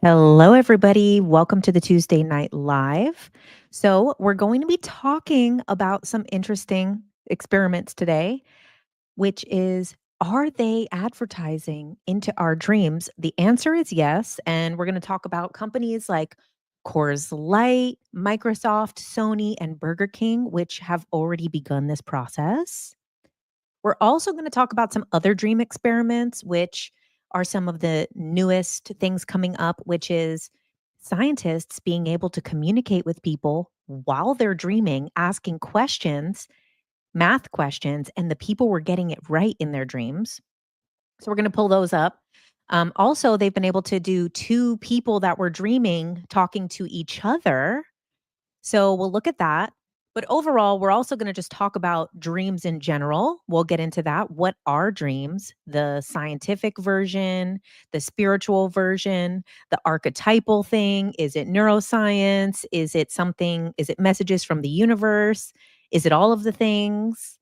Hello, everybody. Welcome to the Tuesday Night Live. So, we're going to be talking about some interesting experiments today, which is, are they advertising into our dreams? The answer is yes. And we're going to talk about companies like Coors Light, Microsoft, Sony, and Burger King, which have already begun this process. We're also going to talk about some other dream experiments, which are some of the newest things coming up, which is scientists being able to communicate with people while they're dreaming, asking questions, math questions, and the people were getting it right in their dreams. So we're going to pull those up. Also, they've been able to do two people that were dreaming talking to each other. So we'll look at that. But overall, we're also going to just talk about dreams in general. We'll get into that. What are dreams? The scientific version, the spiritual version, the archetypal thing. Is it neuroscience? Is it something? Is it messages from the universe? Is it all of the things?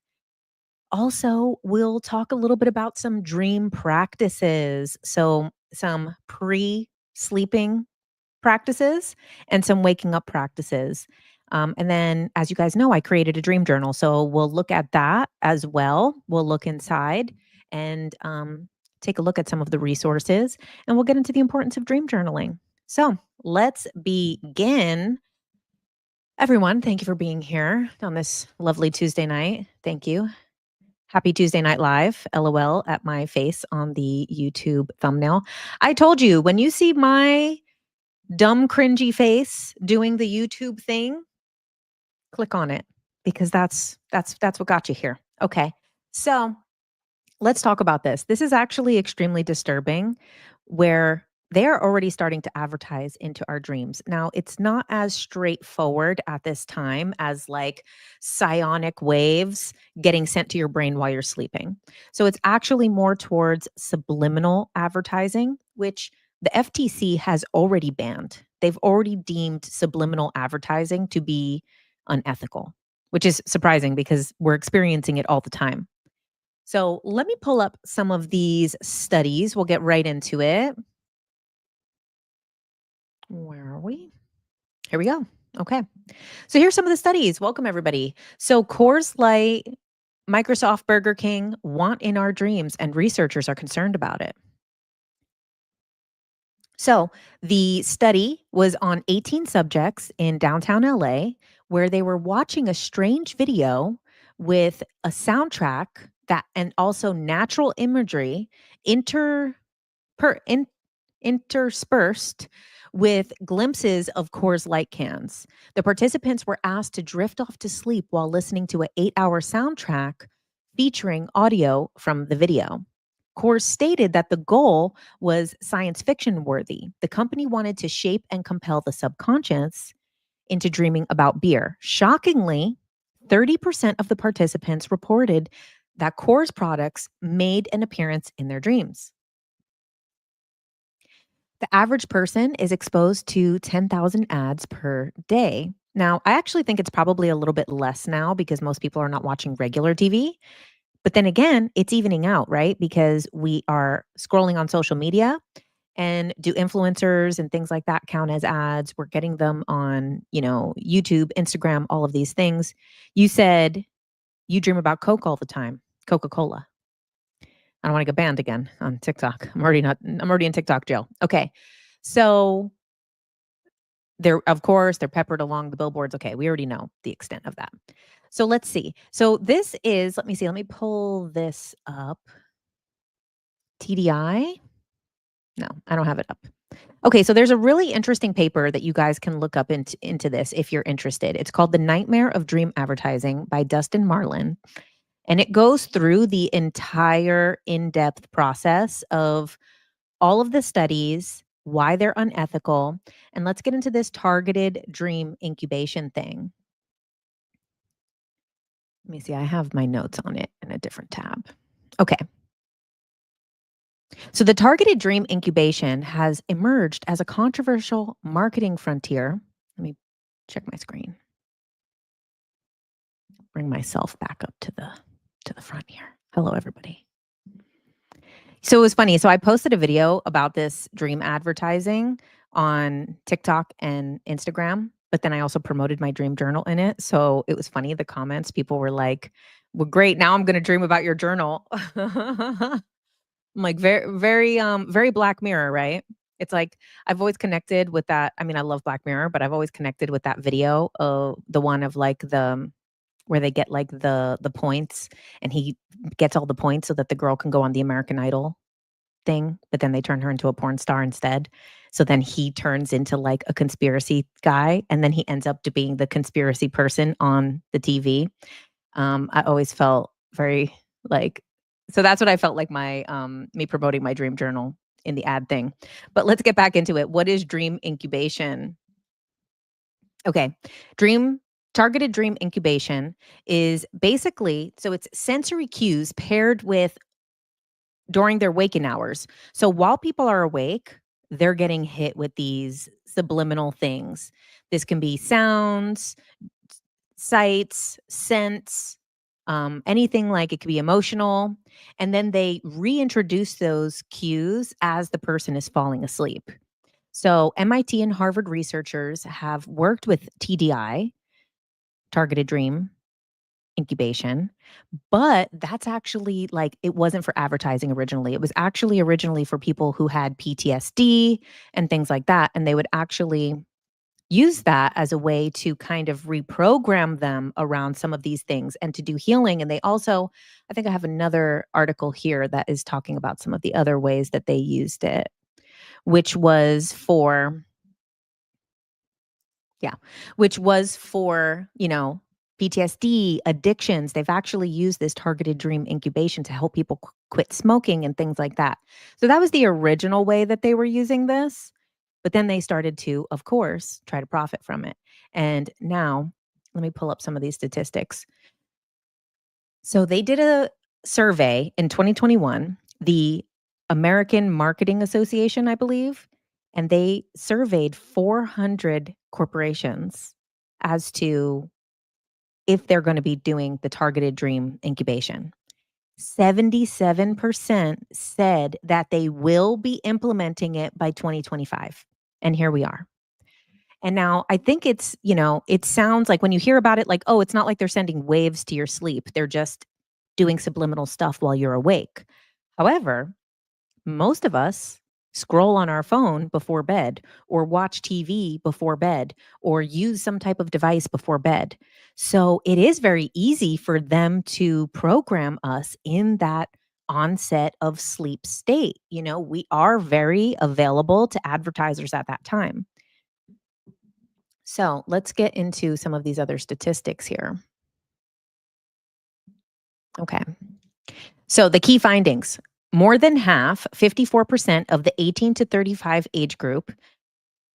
Also, we'll talk a little bit about some dream practices. So, some pre sleeping practices and some waking up practices. And then, as you guys know, I created a dream journal. So we'll look at that as well. We'll look inside and take a look at some of the resources, and we'll get into the importance of dream journaling. So let's begin. Everyone, thank you for being here on this lovely Tuesday night. Thank you. Happy Tuesday Night Live, LOL, at my face on the YouTube thumbnail. I told you, when you see my dumb, cringy face doing the YouTube thing, click on it because that's what got you here. Okay. So, let's talk about this. This is actually extremely disturbing where they are already starting to advertise into our dreams. Now, it's not as straightforward at this time as like psionic waves getting sent to your brain while you're sleeping. So it's actually more towards subliminal advertising, which the FTC has already banned. They've already deemed subliminal advertising to be unethical, which is surprising because we're experiencing it all the time. So let me pull up some of these studies. We'll get right into it. Where are we? Here we go. Okay. So here's some of the studies. Welcome, everybody. So Coors Light, Microsoft, Burger King want in our dreams, and researchers are concerned about it. So the study was on 18 subjects in downtown LA where they were watching a strange video with a soundtrack that and also natural imagery inter per in, interspersed with glimpses of Coors Light cans. The participants were asked to drift off to sleep while listening to an 8-hour soundtrack featuring audio from the video. Coors stated that the goal was science fiction worthy. The company wanted to shape and compel the subconscious into dreaming about beer. Shockingly, 30% of the participants reported that Coors products made an appearance in their dreams. The average person is exposed to 10,000 ads per day. Now, I actually think it's probably a little bit less now because most people are not watching regular TV. But then again, it's evening out, right? Because we are scrolling on social media, and do influencers and things like that count as ads? We're getting them on, YouTube, Instagram, all of these things. You said you dream about Coke all the time, Coca-Cola. I don't want to get banned again on TikTok. I'm already in TikTok jail. Okay. So of course, they're peppered along the billboards. Okay, we already know the extent of that. So let's see. So this is, let me pull this up. TDI? No, I don't have it up. Okay, so there's a really interesting paper that you guys can look up into this if you're interested. It's called The Nightmare of Dream Advertising by Dustin Marlin. And it goes through the entire in-depth process of all of the studies, why they're unethical, and let's get into this targeted dream incubation thing. Let me see, I have my notes on it in a different tab. Okay. So the targeted dream incubation has emerged as a controversial marketing frontier. Let me check my screen. Bring myself back up to the front here. Hello, everybody. So it was funny. So I posted a video about this dream advertising on TikTok and Instagram, but then I also promoted my dream journal in it. So it was funny. The comments, people were like, well, great. Now I'm going to dream about your journal. I'm like, very Black Mirror, right? It's like I've always connected with that. I mean, I love Black Mirror, but I've always connected with that video of the one of like the where they get like the points and he gets all the points so that the girl can go on the American Idol thing, but then they turn her into a porn star instead. So then he turns into like a conspiracy guy and then he ends up to being the conspiracy person on the TV. I always felt very like so that's what I felt like my me promoting my dream journal in the ad thing. But let's get back into it. What is dream incubation? Okay. Dream targeted dream incubation is basically so it's sensory cues paired with during their waking hours. So while people are awake, they're getting hit with these subliminal things. This can be sounds, sights, scents, anything like it could be emotional. And then they reintroduce those cues as the person is falling asleep. So MIT and Harvard researchers have worked with TDI, targeted dream incubation, but that's actually like it wasn't for advertising originally. It was actually originally for people who had PTSD and things like that. And they would actually use that as a way to kind of reprogram them around some of these things and to do healing. And they also, I think I have another article here that is talking about some of the other ways that they used it, which was for yeah, which was for, PTSD, addictions. They've actually used this targeted dream incubation to help people quit smoking and things like that. So that was the original way that they were using this. But then they started to, of course, try to profit from it. And now, let me pull up some of these statistics. So they did a survey in 2021, the American Marketing Association, I believe, and they surveyed 400 corporations as to if they're going to be doing the targeted dream incubation. 77% said that they will be implementing it by 2025. And here we are. And now I think it's, it sounds like when you hear about it, like, oh, it's not like they're sending waves to your sleep. They're just doing subliminal stuff while you're awake. However, most of us scroll on our phone before bed or watch TV before bed or use some type of device before bed. So it is very easy for them to program us in that onset of sleep state. We are very available to advertisers at that time. So let's get into some of these other statistics here. Okay. So the key findings, more than half, 54% of the 18 to 35 age group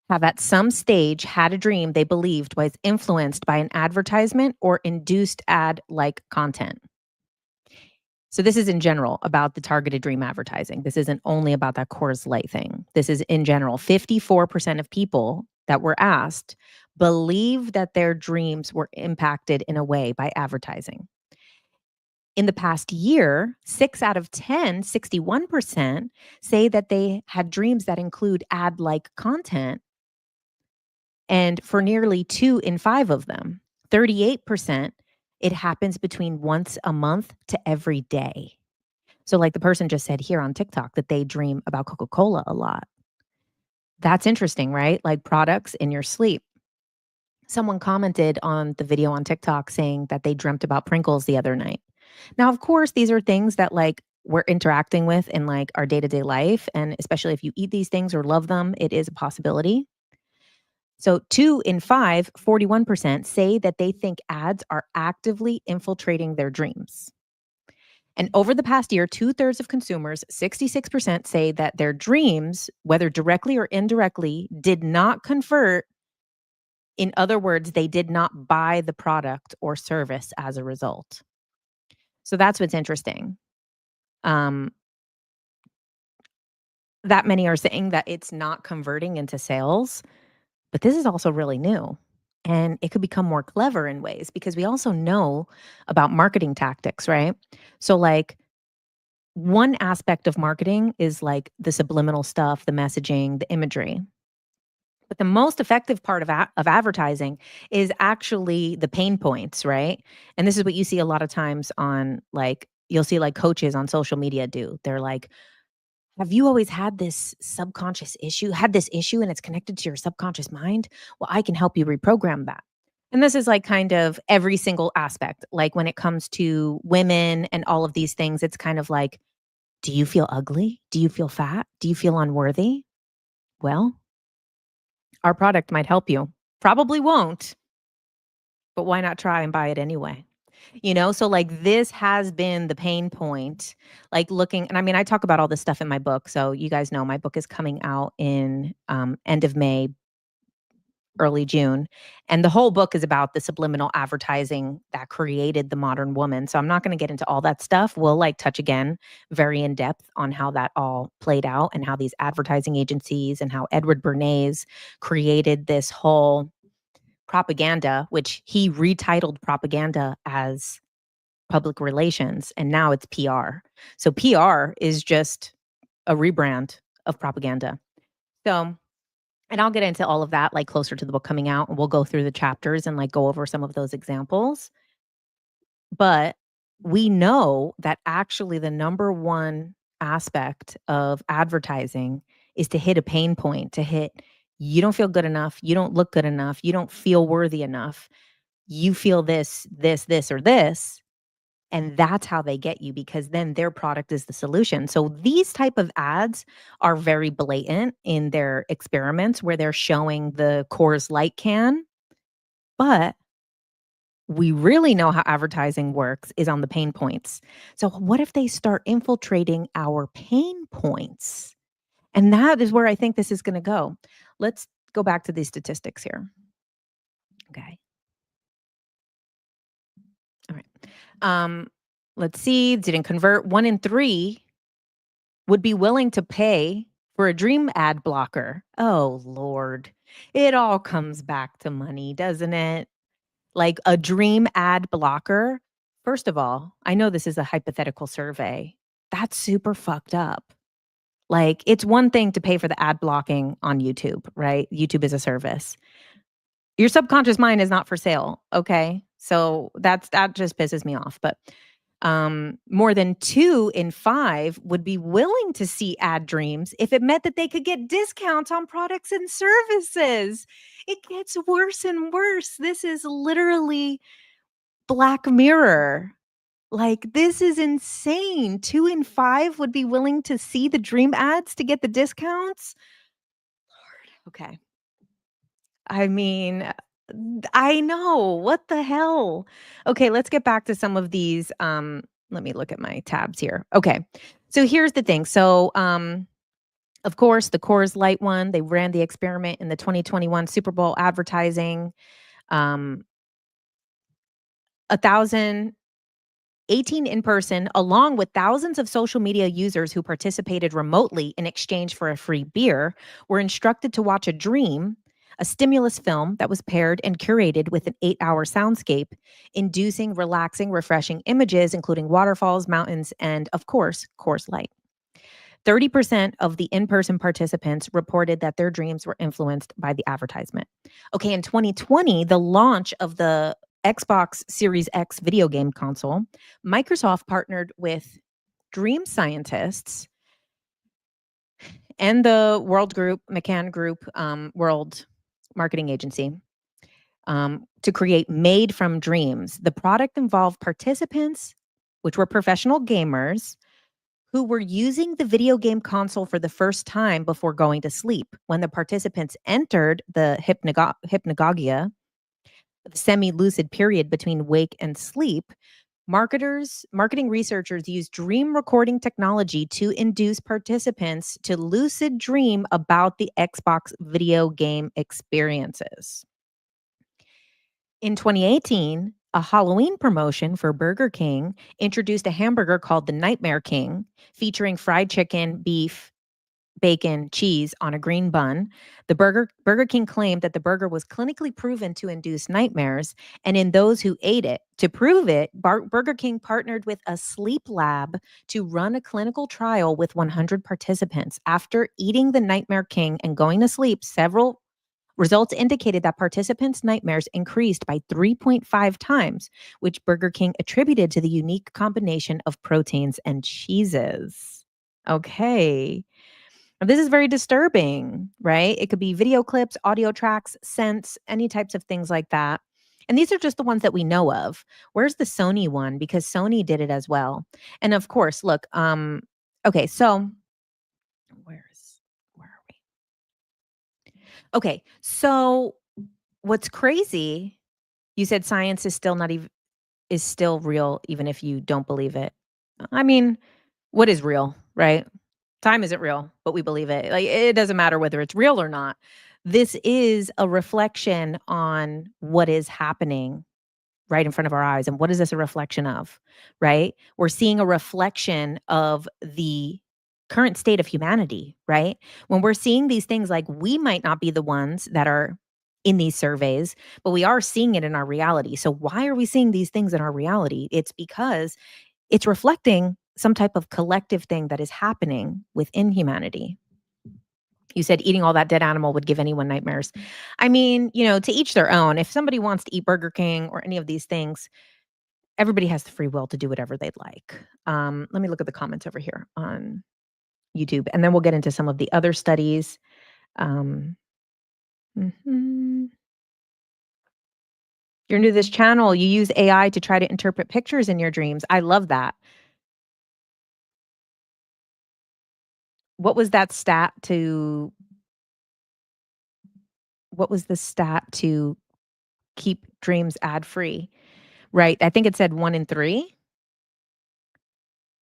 have at some stage had a dream they believed was influenced by an advertisement or induced ad-like content. So this is in general about the targeted dream advertising. This isn't only about that Coors Light thing. This is in general. 54% of people that were asked believe that their dreams were impacted in a way by advertising. In the past year, 6 out of 10, 61%, say that they had dreams that include ad-like content. And for nearly 2 in 5 of them, 38%, it happens between once a month to every day. So like the person just said here on TikTok that they dream about Coca-Cola a lot. That's interesting, right? Like products in your sleep. Someone commented on the video on TikTok saying that they dreamt about Pringles the other night. Now, of course, these are things that like we're interacting with in like our day-to-day life. And especially if you eat these things or love them, it is a possibility. So 2 in 5, 41% say that they think ads are actively infiltrating their dreams. And over the past year, 2/3 of consumers, 66% say that their dreams, whether directly or indirectly, did not convert. In other words, they did not buy the product or service as a result. So that's what's interesting. Um, that many are saying that it's not converting into sales, but this is also really new. And it could become more clever in ways because we also know about marketing tactics, right? So, like, one aspect of marketing is like the subliminal stuff, the messaging, the imagery. But the most effective part of advertising is actually the pain points, right? And this is what you see a lot of times on, like, you'll see, like, coaches on social media do. They're like, "Have you always had this subconscious issue had this issue and it's connected to your subconscious mind? Well, I can help you reprogram that." And this is, like, kind of every single aspect. Like, when it comes to women and all of these things, it's kind of like, "Do you feel ugly? Do you feel fat? Do you feel unworthy?" Well, our product might help you. Probably won't, but why not try and buy it anyway? So, like, this has been the pain point, like, looking, and I mean, I talk about all this stuff in my book, so you guys know my book is coming out in, end of May, early June, and the whole book is about the subliminal advertising that created the modern woman, so I'm not gonna get into all that stuff. We'll, like, touch again very in depth on how that all played out and how these advertising agencies and how Edward Bernays created this whole propaganda, which he retitled propaganda as public relations, and now it's PR. So PR is just a rebrand of propaganda. So, and I'll get into all of that, like, closer to the book coming out, and we'll go through the chapters and, like, go over some of those examples. But we know that actually the number one aspect of advertising is to hit a pain point, to hit, you don't feel good enough, you don't look good enough, you don't feel worthy enough, you feel this, or this. And that's how they get you, because then their product is the solution. So these type of ads are very blatant in their experiments where they're showing the Coors Light can, but we really know how advertising works is on the pain points. So what if they start infiltrating our pain points? And that is where I think this is going to go. Let's go back to these statistics here. Okay. All right. Um, let's see. Didn't convert. 1 in 3 would be willing to pay for a dream ad blocker. Oh, Lord. It all comes back to money, doesn't it? Like, a dream ad blocker. First of all, I know this is a hypothetical survey. That's super fucked up. Like, it's one thing to pay for the ad blocking on YouTube, right? YouTube is a service. Your subconscious mind is not for sale, okay? So that just pisses me off. But more than 2 in 5 would be willing to see ad dreams if it meant that they could get discounts on products and services. It gets worse and worse. This is literally Black Mirror. Like, this is insane. 2 in 5 would be willing to see the dream ads to get the discounts. Okay. I mean, I know. What the hell? Okay, let's get back to some of these. Let me look at my tabs here. Okay. So here's the thing. So, of course, the Coors Light one, they ran the experiment in the 2021 Super Bowl advertising. Um, 1,018 in person, along with thousands of social media users who participated remotely in exchange for a free beer, were instructed to watch a dream, a stimulus film that was paired and curated with an 8-hour soundscape, inducing relaxing, refreshing images, including waterfalls, mountains, and, of course, Coors Light. 30% of the in person participants reported that their dreams were influenced by the advertisement. Okay, in 2020, the launch of the Xbox Series X video game console, Microsoft partnered with dream scientists and the World Group, McCann Group, World Marketing Agency, to create Made from Dreams. The product involved participants, which were professional gamers, who were using the video game console for the first time before going to sleep. When the participants entered the hypnagogia, the semi-lucid period between wake and sleep, marketing researchers used dream recording technology to induce participants to lucid dream about the Xbox video game experiences. In 2018, a Halloween promotion for Burger King introduced a hamburger called the Nightmare King, featuring fried chicken, beef, bacon, cheese on a green bun. The Burger King claimed that the burger was clinically proven to induce nightmares, and in those who ate it. To prove it, Burger King partnered with a sleep lab to run a clinical trial with 100 participants. After eating the Nightmare King and going to sleep, several Results indicated that participants' nightmares increased by 3.5 times, which Burger King attributed to the unique combination of proteins and cheeses. Okay. Now, this is very disturbing, right? It could be video clips, audio tracks, scents, any types of things like that. And these are just the ones that we know of. Where's the Sony one? Because Sony did it as well. And of course, look, okay, so where are we? Okay, so what's crazy, you said science is still not even is still real even if you don't believe it. I mean, what is real, right? Time isn't real, but we believe it. Like, it doesn't matter whether it's real or not. This is a reflection on what is happening right in front of our eyes. And what is this a reflection of? Right? We're seeing a reflection of the current state of humanity, right? When we're seeing these things, like, we might not be the ones that are in these surveys, but we are seeing it in our reality. So why are we seeing these things in our reality? It's because it's reflecting some type of collective thing that is happening within humanity. You said eating all that dead animal would give anyone nightmares. I mean, to each their own. If somebody wants to eat Burger King or any of these things, everybody has the free will to do whatever they'd like. Let me look at the comments over here on YouTube, and then we'll get into some of the other studies. Um, mhm. You're new to this channel. You use AI to try to interpret pictures in your dreams. I love that. What was that stat to what was the stat to keep dreams ad free? Right. I think it said 1 in 3.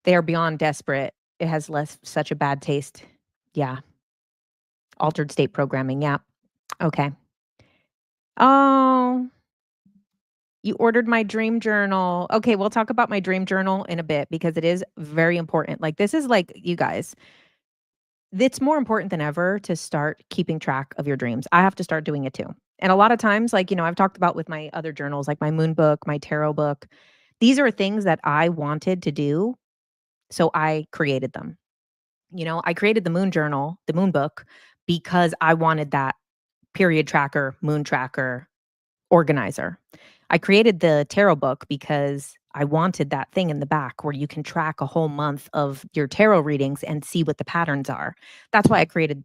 They are beyond desperate. It has less such a bad taste. Yeah. Altered state programming. Yeah. Okay. Oh, you ordered my dream journal. Okay, we'll talk about my dream journal in a bit because it is very important. Like, this is like, you guys, it's more important than ever to start keeping track of your dreams. I have to start doing it too. And a lot of times, like, I've talked about with my other journals, like my moon book, my tarot book. These are things that I wanted to do, so I created them. I created the moon journal, the moon book, because I wanted that period tracker, moon tracker, organizer. I created the tarot book because I wanted that thing in the back where you can track a whole month of your tarot readings and see what the patterns are. That's why I created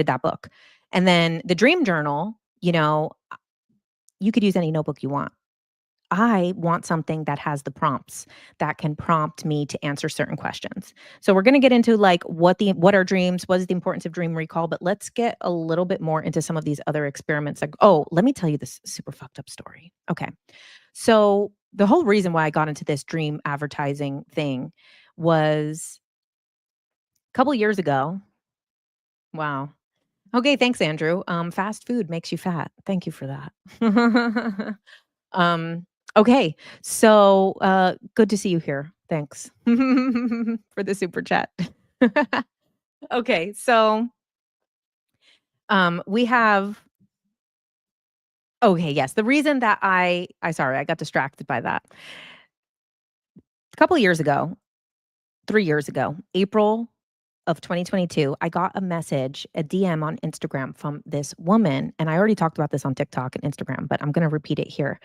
that book. And then the dream journal, you could use any notebook you want. I want something that has the prompts that can prompt me to answer certain questions. So we're going to get into, like, what are dreams, what is the importance of dream recall, but let's get a little bit more into some of these other experiments. Like, oh, let me tell you this super fucked up story. Okay. So the whole reason why I got into this dream advertising thing was a couple years ago. Wow. Okay, thanks, Andrew. Fast food makes you fat. Thank you for that. Okay, so, good to see you here. Thanks for the super chat. Okay, so, we have okay, yes, the reason that I sorry, I got distracted by that. A couple years ago, 3 years ago, April of 2022, I got a message, a DM on Instagram from this woman, and I already talked about this on TikTok and Instagram, but I'm gonna repeat it here.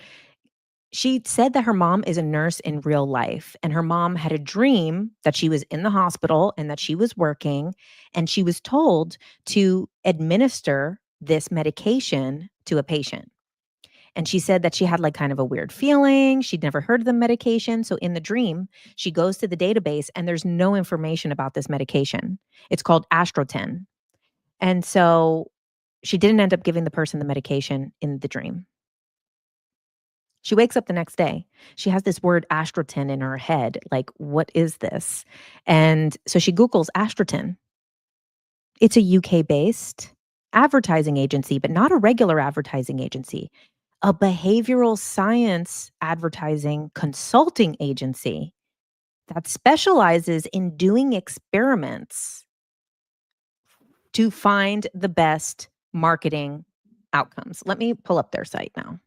She said that her mom is a nurse in real life, and her mom had a dream that she was in the hospital and that she was working, and she was told to administer this medication to a patient. And she said that she had, like, kind of a weird feeling. She'd never heard of the medication. So in the dream, she goes to the database and there's no information about this medication. It's called Astroten. And so she didn't end up giving the person the medication in the dream. She wakes up the next day. She has this word Astroten in her head. Like, what is this? And so she Googles Astroten. It's a UK based advertising agency, but not a regular advertising agency, a behavioral science advertising consulting agency that specializes in doing experiments to find the best marketing outcomes. Let me pull up their site now.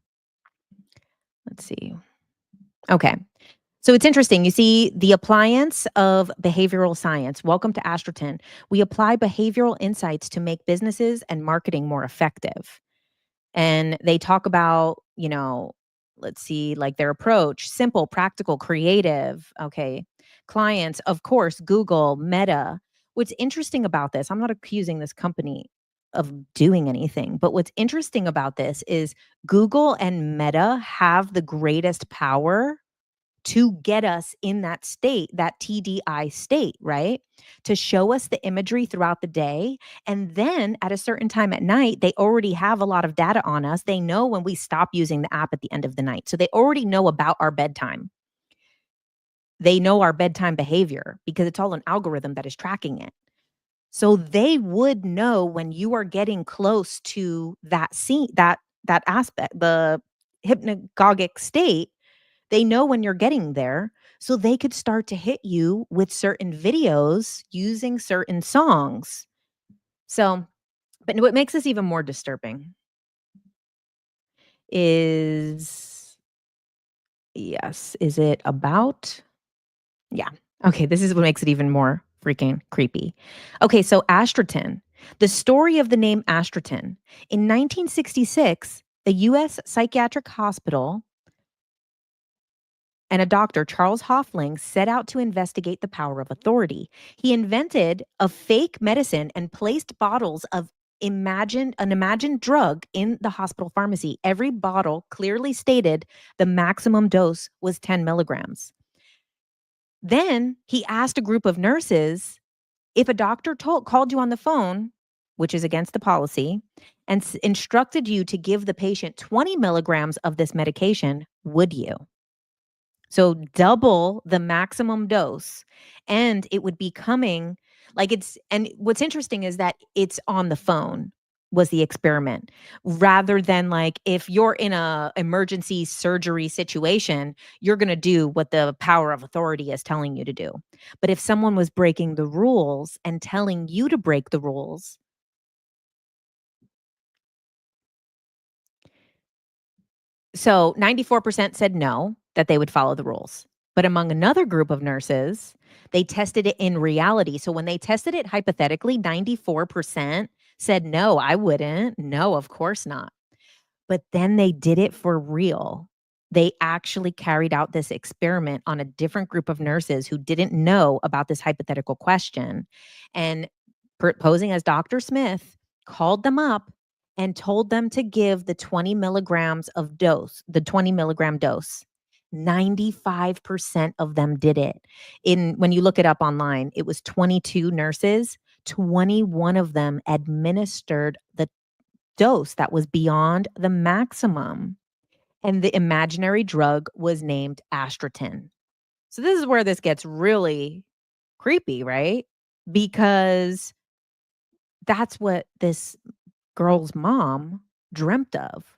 Let's see. Okay. So it's interesting. You see the appliance of behavioral science. Welcome to Astroton. We apply behavioral insights to make businesses and marketing more effective. And they talk about, let's see, like their approach: simple, practical, creative. Okay. Clients, of course, Google, Meta. What's interesting about this, I'm not accusing this company of doing anything, but what's interesting about this is Google and Meta have the greatest power to get us in that state, that TDI state, right? To show us the imagery throughout the day. And then at a certain time at night, they already have a lot of data on us. They know when we stop using the app at the end of the night. So they already know about our bedtime. They know our bedtime behavior because it's all an algorithm that is tracking it. So they would know when you are getting close to that scene, that aspect, the hypnagogic state. They know when you're getting there, so they could start to hit you with certain videos using certain songs. So, but what makes this even more disturbing is, yes, is it about? Yeah. Okay, this is what makes it even more freaking creepy. Okay, so Astroton, the story of the name Astroton. In 1966, the US Psychiatric Hospital and a doctor, Charles Hoffling, set out to investigate the power of authority. He invented a fake medicine and placed bottles of an imagined drug in the hospital pharmacy. Every bottle clearly stated the maximum dose was 10 milligrams. Then he asked a group of nurses, if a doctor called you on the phone, which is against the policy, and instructed you to give the patient 20 milligrams of this medication, would you? So double the maximum dose, and it would be coming like it's and what's interesting is that it's on the phone was the experiment, rather than like if you're in a emergency surgery situation, you're going to do what the power of authority is telling you to do. But if someone was breaking the rules and telling you to break the rules, so 94% said no, that they would follow the rules. But among another group of nurses, they tested it in reality. So when they tested it hypothetically, 94% said, no, I wouldn't. No, of course not. But then they did it for real. They actually carried out this experiment on a different group of nurses who didn't know about this hypothetical question. And posing as Dr. Smith, called them up and told them to give the 20 milligrams of dose, the 20 milligram dose. 95% of them did it. When you look it up online, it was 22 nurses, 21 of them administered the dose that was beyond the maximum. And the imaginary drug was named Astrotin. So this is where this gets really creepy, right? Because that's what this girl's mom dreamt of.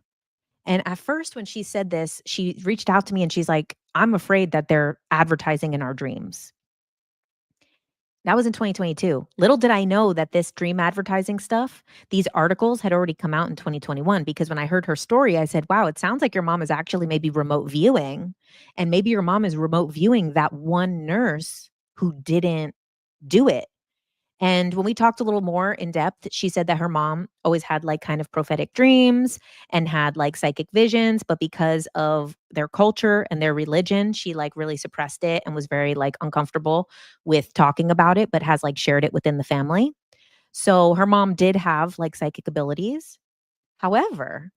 And at first, when she said this, she reached out to me and she's like, I'm afraid that they're advertising in our dreams. That was in 2022. Little did I know that this dream advertising stuff, these articles had already come out in 2021. Because when I heard her story, I said, wow, it sounds like your mom is actually maybe remote viewing. And maybe your mom is remote viewing that one nurse who didn't do it. And when we talked a little more in depth, she said that her mom always had like kind of prophetic dreams and had like psychic visions, but because of their culture and their religion, she like really suppressed it and was very like uncomfortable with talking about it, but has like shared it within the family. So her mom did have like psychic abilities. However,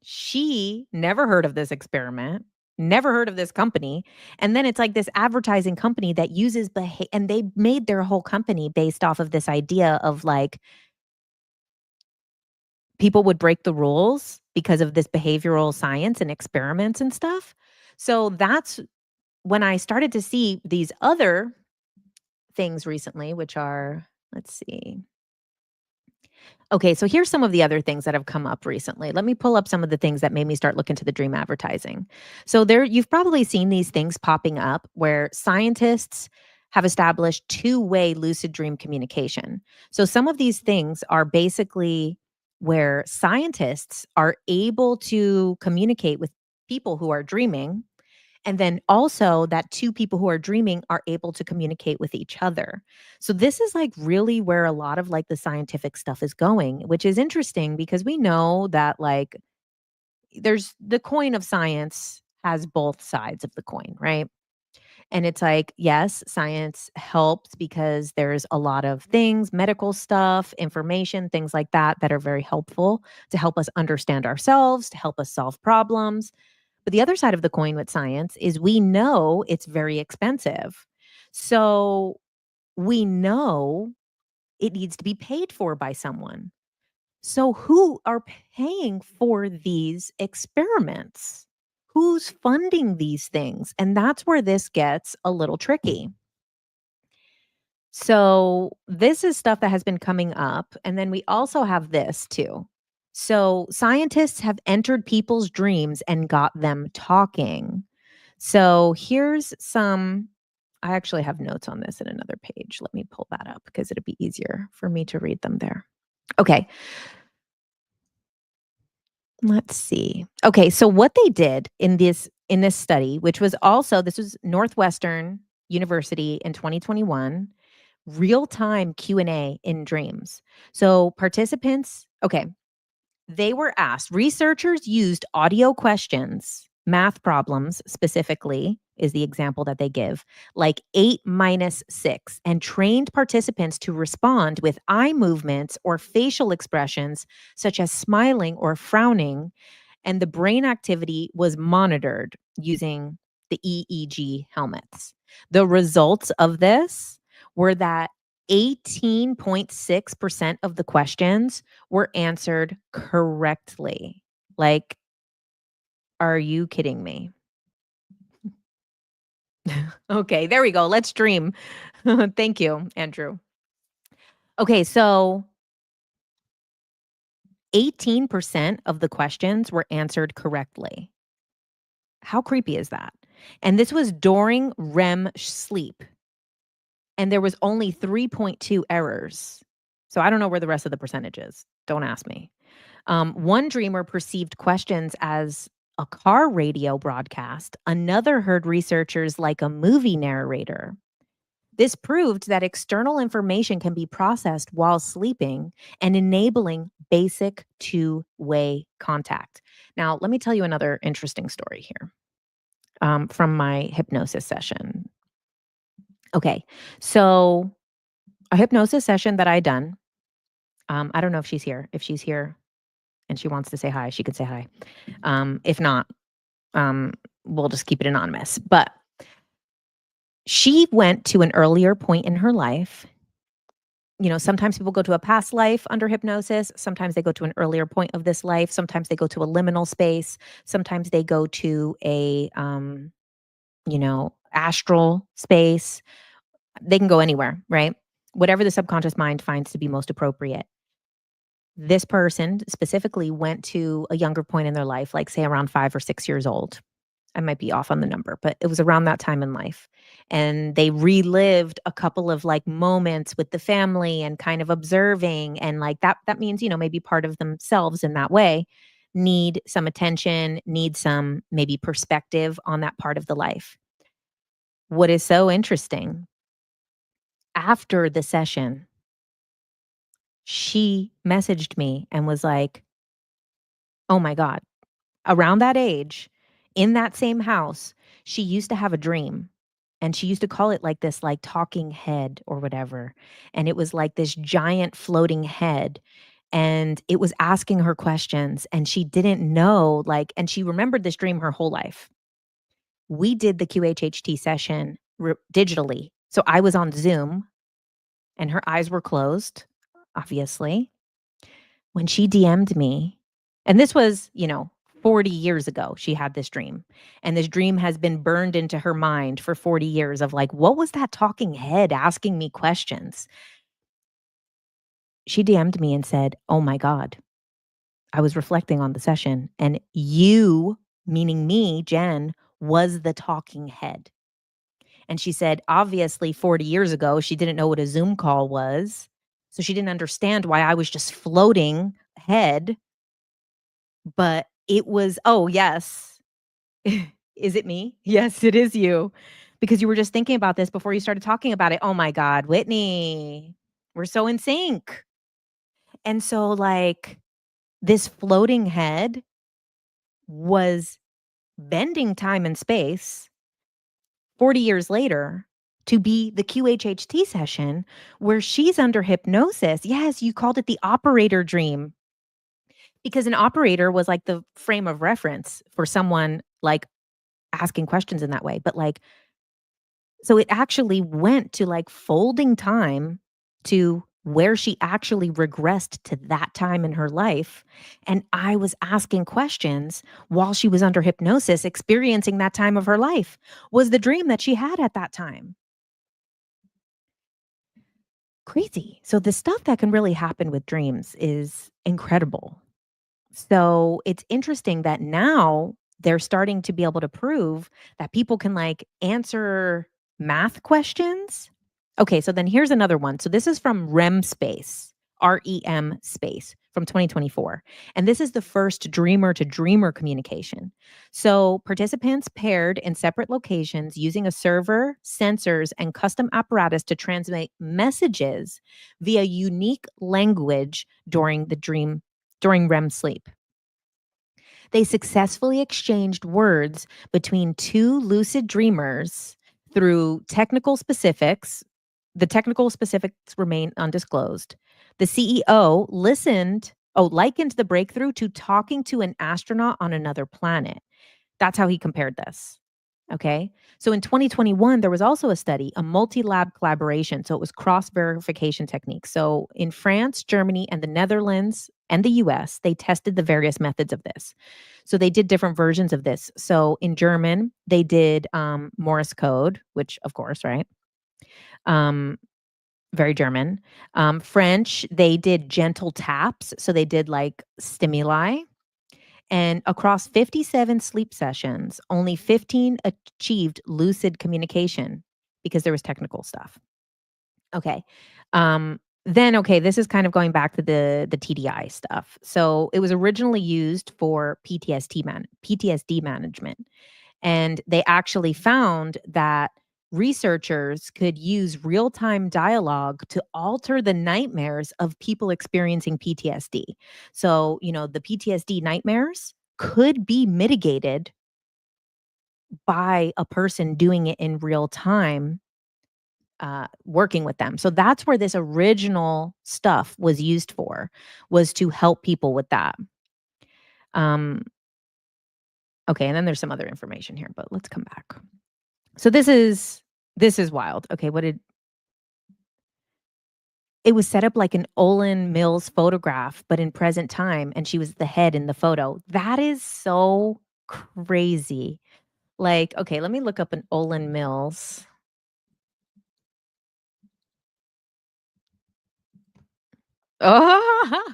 she never heard of this experiment, never heard of this company. And then it's like this advertising company that uses and they made their whole company based off of this idea of like people would break the rules because of this behavioral science and experiments and stuff. So that's when I started to see these other things recently, which are, let's see. Okay, so here's some of the other things that have come up recently. Let me pull up some of the things that made me start looking to the dream advertising. So there you've probably seen these things popping up where scientists have established two-way lucid dream communication. So some of these things are basically where scientists are able to communicate with people who are dreaming, And then also that two people who are dreaming are able to communicate with each other. So this is like really where a lot of like the scientific stuff is going, which is interesting because we know that like there's the coin of science has both sides of the coin, right? And it's like, yes, science helps because there's a lot of things, medical stuff, information, things like that, that are very helpful to help us understand ourselves, to help us solve problems. But the other side of the coin with science is we know it's very expensive. So we know it needs to be paid for by someone. So who are paying for these experiments? Who's funding these things? And that's where this gets a little tricky. So this is stuff that has been coming up. And then we also have this too. So scientists have entered people's dreams and got them talking. So here's some. I actually have notes on this in another page. Let me pull that up because it'd be easier for me to read them there. Okay. Let's see. Okay, so what they did in this study, which was also this was Northwestern University in 2021, real-time Q&A in dreams. So participants, okay, they were asked, researchers used audio questions, math problems specifically is the example that they give, like 8 minus 6, and trained participants to respond with eye movements or facial expressions, such as smiling or frowning. And the brain activity was monitored using the EEG helmets. The results of this were that 18.6% of the questions were answered correctly. Like, are you kidding me? Okay, there we go. Let's dream. Thank you, Andrew. Okay, so 18% of the questions were answered correctly. How creepy is that? And this was during REM sleep. And there was only 3.2 errors. So I don't know where the rest of the percentage is. Don't ask me. One dreamer perceived questions as a car radio broadcast. Another heard researchers like a movie narrator. This proved that external information can be processed while sleeping and enabling basic two-way contact. Now, let me tell you another interesting story here from my hypnosis session. Okay, so a hypnosis session that I done. I don't know if she's here. If she's here and she wants to say hi, she could say hi. If not, um, we'll just keep it anonymous. But she went to an earlier point in her life. You know, sometimes people go to a past life under hypnosis. Sometimes they go to an earlier point of this life. Sometimes they go to a liminal space. Sometimes they go to a, astral space. They can go anywhere, right? Whatever the subconscious mind finds to be most appropriate. This person specifically went to a younger point in their life, like say around 5 or 6 years old. I might be off on the number, but it was around that time in life. And they relived a couple of like moments with the family and kind of observing, and like that means, maybe part of themselves in that way need some attention, need some maybe perspective on that part of the life. What is so interesting, after the session, she messaged me and was like, "Oh my god, around that age, in that same house, she used to have a dream, and she used to call it like this, like, talking head or whatever, and it was like this giant floating head, and it was asking her questions, and she didn't know, like, and she remembered this dream her whole life. We did the QHHT session digitally, so I was on Zoom, and her eyes were closed, obviously, when she DM'd me, and this was, 40 years ago, she had this dream. And this dream has been burned into her mind for 40 years of like, what was that talking head asking me questions? She DM'd me and said, "Oh my God, I was reflecting on the session, and you," meaning me, Jen, "was the talking head." And she said, obviously, 40 years ago, she didn't know what a Zoom call was. So she didn't understand why I was just floating head. But it was, oh, yes. Is it me? Yes, it is you. Because you were just thinking about this before you started talking about it. Oh my God, Whitney, we're so in sync. And so, like, this floating head was bending time and space 40 years later to be the QHHT session where she's under hypnosis. Yes, you called it the operator dream because an operator was like the frame of reference for someone like asking questions in that way. But like, so it actually went to like folding time to where she actually regressed to that time in her life. And I was asking questions while she was under hypnosis, experiencing that time of her life was the dream that she had at that time. Crazy. So the stuff that can really happen with dreams is incredible. So it's interesting that now they're starting to be able to prove that people can like answer math questions. Okay, so then here's another one. So this is from REM space, REM space from 2024. And this is the first dreamer to dreamer communication. So participants paired in separate locations using a server, sensors, and custom apparatus to transmit messages via unique language during REM sleep. They successfully exchanged words between two lucid dreamers through technical specifics. The technical specifics remain undisclosed. The CEO likened the breakthrough to talking to an astronaut on another planet. That's how he compared this. Okay. So in 2021, there was also a study, a multi lab collaboration. So it was cross verification techniques. So in France, Germany, and the Netherlands and the US, they tested the various methods of this. So they did different versions of this. So in German, they did Morse code, which of course, right? Um, very German. French, they did gentle taps. So they did like stimuli. And across 57 sleep sessions, only 15 achieved lucid communication because there was technical stuff. Okay. Then this is kind of going back to the TDI stuff. So it was originally used for PTSD management. And they actually found that researchers could use real-time dialogue to alter the nightmares of people experiencing PTSD. So, the PTSD nightmares could be mitigated by a person doing it in real time, working with them. So that's where this original stuff was used for, was to help people with that. Um, okay, and then there's some other information here, but let's come back. So this is wild. Okay, it was set up like an Olin Mills photograph, but in present time, and she was the head in the photo. That is so crazy. Like, okay, let me look up an Olin Mills. Oh,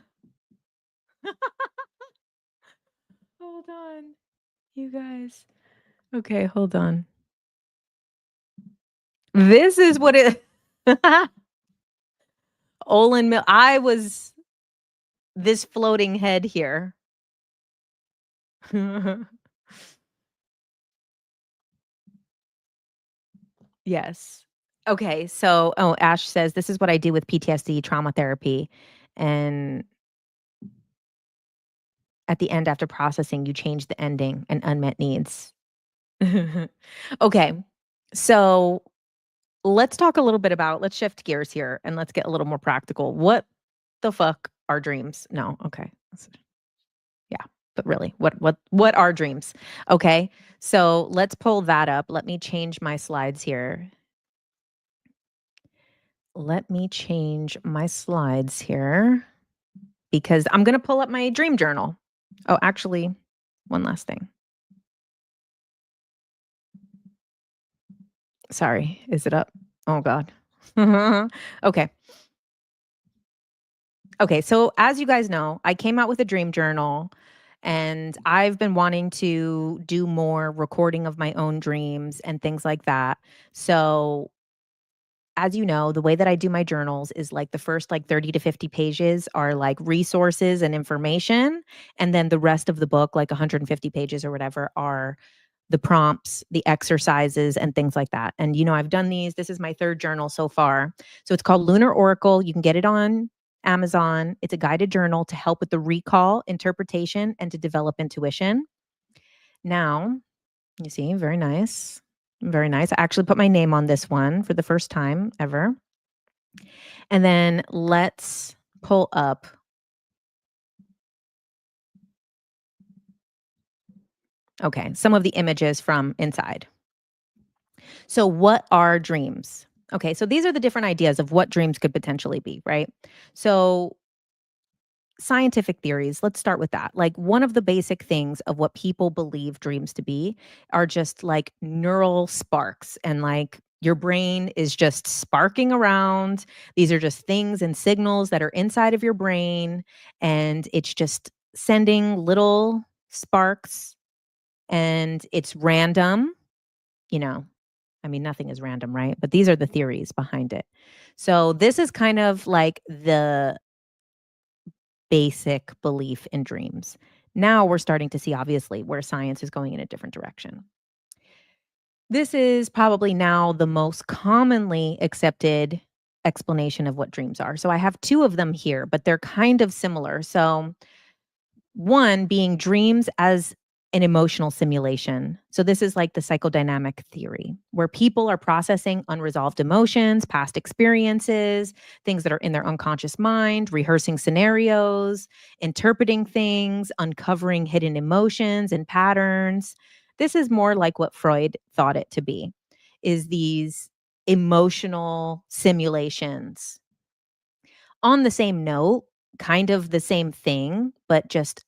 hold on, you guys. Okay, hold on. This is what it Olin Mill. I was this floating head here. Yes. Okay, so Ash says, "This is what I do with PTSD trauma therapy." And at the end, after processing, you change the ending and unmet needs. Okay, so let's talk a little bit about let's shift gears here and let's get a little more practical. What the fuck are dreams? No, okay. Yeah, but really, what are dreams? Okay, so let's pull that up. Let me change my slides here. Let me change my slides here because I'm gonna pull up my dream journal. Oh, actually, one last thing. Sorry, is it up? Oh god. Okay. Okay, so as you guys know, I came out with a dream journal and I've been wanting to do more recording of my own dreams and things like that. So, as you know, the way that I do my journals is like the first like 30 to 50 pages are like resources and information. And then the rest of the book, like 150 pages or whatever, are the prompts, the exercises, and things like that. And, I've done these. This is my third journal so far. So it's called Lunar Oracle. You can get it on Amazon. It's a guided journal to help with the recall, interpretation, and to develop intuition. Now, you see, very nice. Very nice. I actually put my name on this one for the first time ever. And then let's pull up. Okay, some of the images from inside. So, what are dreams? Okay, so these are the different ideas of what dreams could potentially be, right? So, scientific theories, let's start with that. Like, one of the basic things of what people believe dreams to be are just like neural sparks, and like your brain is just sparking around. These are just things and signals that are inside of your brain, and it's just sending little sparks, and it's random, you know. I mean, nothing is random, right? But these are the theories behind it. So, this is kind of like the basic belief in dreams. Now we're starting to see, obviously, where science is going in a different direction. This is probably now the most commonly accepted explanation of what dreams are. So, I have two of them here, but they're kind of similar. So, one being dreams as an emotional simulation. So, this is like the psychodynamic theory, where people are processing unresolved emotions, past experiences, things that are in their unconscious mind, rehearsing scenarios, interpreting things, uncovering hidden emotions and patterns. This is more like what Freud thought it to be, is these emotional simulations. On the same note, kind of the same thing, but just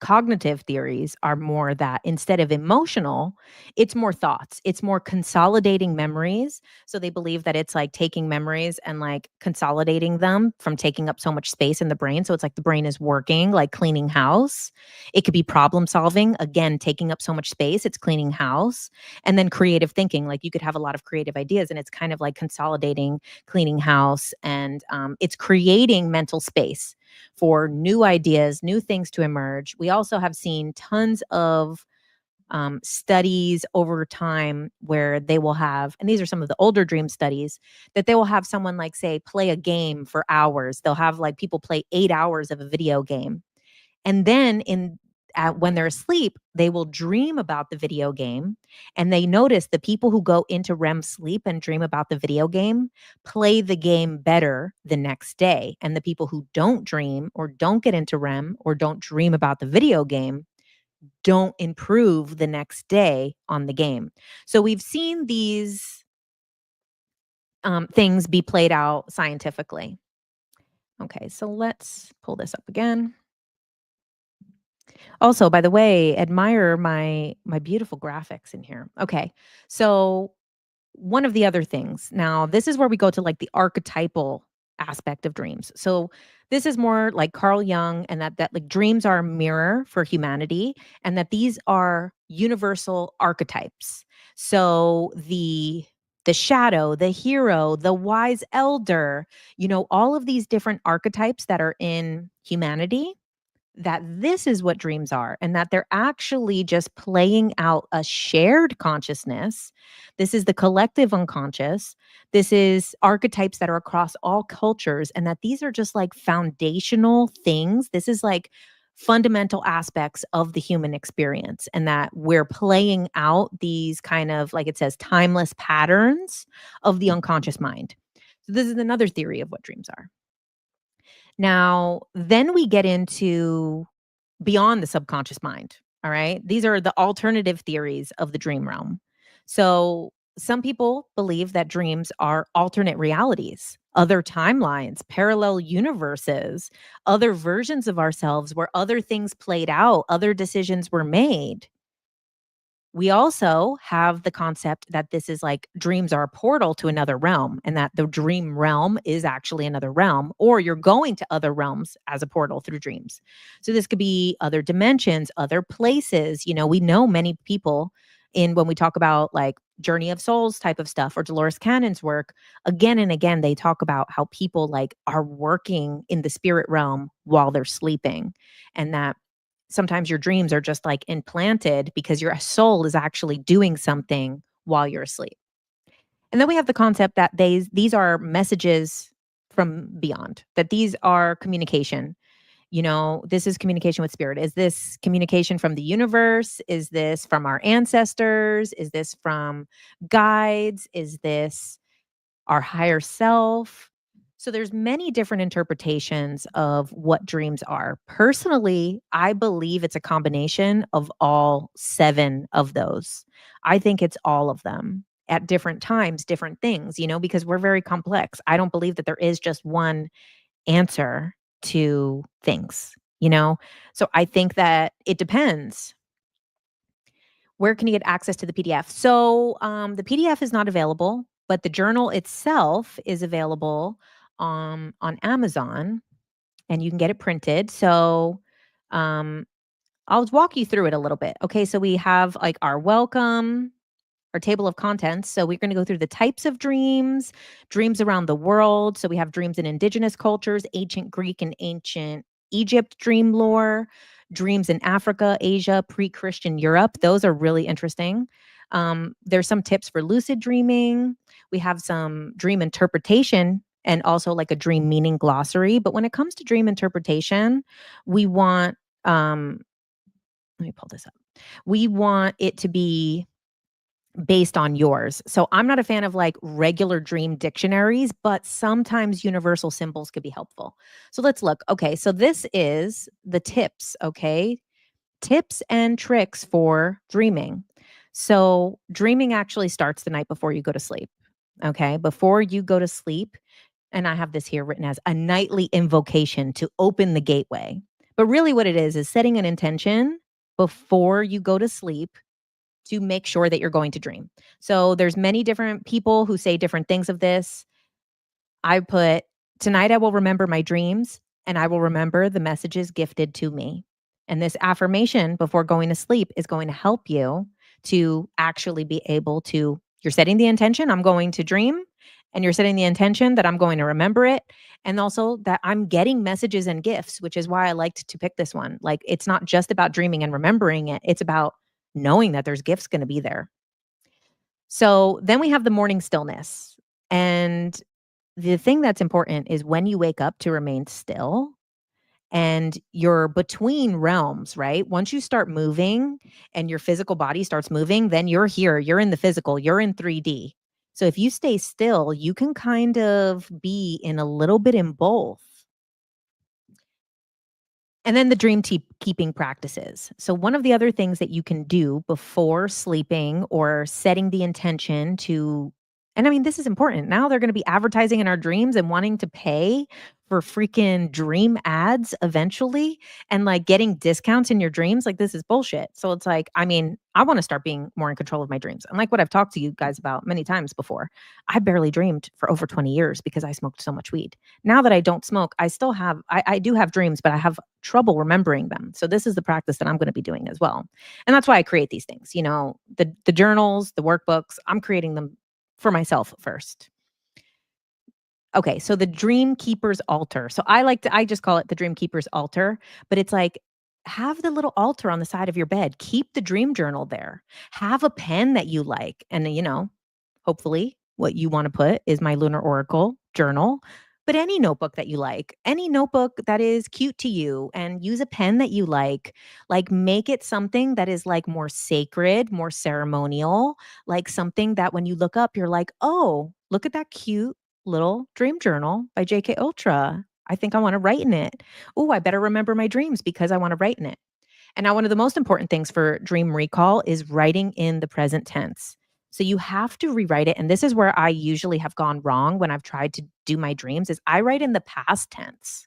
cognitive theories are more that instead of emotional, it's more thoughts. It's more consolidating memories. So they believe that it's like taking memories and like consolidating them from taking up so much space in the brain. So it's like the brain is working, like cleaning house. It could be problem solving, again, taking up so much space, it's cleaning house. And then creative thinking, like you could have a lot of creative ideas and it's kind of like consolidating, cleaning house, and it's creating mental space for new ideas, new things to emerge. We also have seen tons of studies over time where they will have, and these are some of the older dream studies, that they will have someone like, say, play a game for hours. They'll have like people play 8 hours of a video game. And then when they're asleep, they will dream about the video game. And they notice the people who go into REM sleep and dream about the video game play the game better the next day. And the people who don't dream or don't get into REM or don't dream about the video game don't improve the next day on the game. So we've seen these things be played out scientifically. Okay, so let's pull this up again. Also, by the way, admire my beautiful graphics in here. Okay. So, one of the other things. Now, this is where we go to like the archetypal aspect of dreams. So, this is more like Carl Jung, and that like dreams are a mirror for humanity, and that these are universal archetypes. So, the shadow, the hero, the wise elder, all of these different archetypes that are in humanity, that this is what dreams are, and that they're actually just playing out a shared consciousness. This is the collective unconscious. This is archetypes that are across all cultures, and that these are just like foundational things. This is like fundamental aspects of the human experience, and that we're playing out these kind of, like it says, timeless patterns of the unconscious mind. So, this is another theory of what dreams are. Now, then we get into beyond the subconscious mind. All right. These are the alternative theories of the dream realm. So, some people believe that dreams are alternate realities, other timelines, parallel universes, other versions of ourselves where other things played out, other decisions were made. We also have the concept that this is like dreams are a portal to another realm, and that the dream realm is actually another realm, or you're going to other realms as a portal through dreams. So this could be other dimensions, other places. We know many people when we talk about like Journey of Souls type of stuff or Dolores Cannon's work, again and again, they talk about how people like are working in the spirit realm while they're sleeping, and that sometimes your dreams are just like implanted because your soul is actually doing something while you're asleep. And then we have the concept that these are messages from beyond, that these are communication. This is communication with spirit. Is this communication from the universe? Is this from our ancestors? Is this from guides? Is this our higher self? So there's many different interpretations of what dreams are. Personally, I believe it's a combination of all 7 of those. I think it's all of them at different times, different things, because we're very complex. I don't believe that there is just one answer to things, you know? So I think that it depends. Where can you get access to the PDF? So the PDF is not available, but the journal itself is available on Amazon, and you can get it printed. So um, I'll walk you through it a little bit. Okay, so we have like our table of contents. So we're going to go through the types of dreams, dreams around the world. So we have dreams in indigenous cultures, ancient Greek and ancient Egypt dream lore, dreams in Africa, Asia, pre-Christian Europe. Those are really interesting. There's some tips for lucid dreaming. We have some dream interpretation and also like a dream meaning glossary. But when it comes to dream interpretation, we want, let me pull this up. We want it to be based on yours. So I'm not a fan of like regular dream dictionaries, but sometimes universal symbols could be helpful. So let's look. Okay, so this is the tips, okay? Tips and tricks for dreaming. So dreaming actually starts the night before you go to sleep. Okay, before you go to sleep, and I have this here written as a nightly invocation to open the gateway. But really what it is setting an intention before you go to sleep to make sure that you're going to dream. So there's many different people who say different things of this. I put, tonight I will remember my dreams and I will remember the messages gifted to me. And this affirmation before going to sleep is going to help you to actually be able to, you're setting the intention, I'm going to dream, and you're setting the intention that I'm going to remember it. And also that I'm getting messages and gifts, which is why I liked to pick this one. Like, it's not just about dreaming and remembering it, it's about knowing that there's gifts going to be there. So then we have the morning stillness. And the thing that's important is when you wake up to remain still and you're between realms, right? Once you start moving and your physical body starts moving, then you're here, you're in the physical, you're in 3D. So if you stay still, you can kind of be in a little bit in both. And then the dream keeping practices. So, one of the other things that you can do before sleeping or setting the intention to, and I mean, this is important. Now they're going to be advertising in our dreams and wanting to pay for freaking dream ads eventually and like getting discounts in your dreams. Like, this is bullshit. So, it's like, I mean, I want to start being more in control of my dreams. And like what I've talked to you guys about many times before, I barely dreamed for over 20 years because I smoked so much weed. Now that I don't smoke, I do have dreams, but I have trouble remembering them. So this is the practice that I'm going to be doing as well. And that's why I create these things, the journals, the workbooks, I'm creating them for myself first. Okay, so the dream keeper's altar. So I just call it the dream keeper's altar, but it's like, have the little altar on the side of your bed. Keep the dream journal there. Have a pen that you like. And hopefully, what you want to put is my Lunar Oracle Journal, but any notebook that you like, any notebook that is cute to you, and use a pen that you like make it something that is like more sacred, more ceremonial, like something that when you look up, you're like, oh, look at that cute little dream journal by JK Ultra. I think I want to write in it. Oh, I better remember my dreams because I want to write in it. And now one of the most important things for dream recall is writing in the present tense. So you have to rewrite it. And this is where I usually have gone wrong when I've tried to do my dreams is I write in the past tense.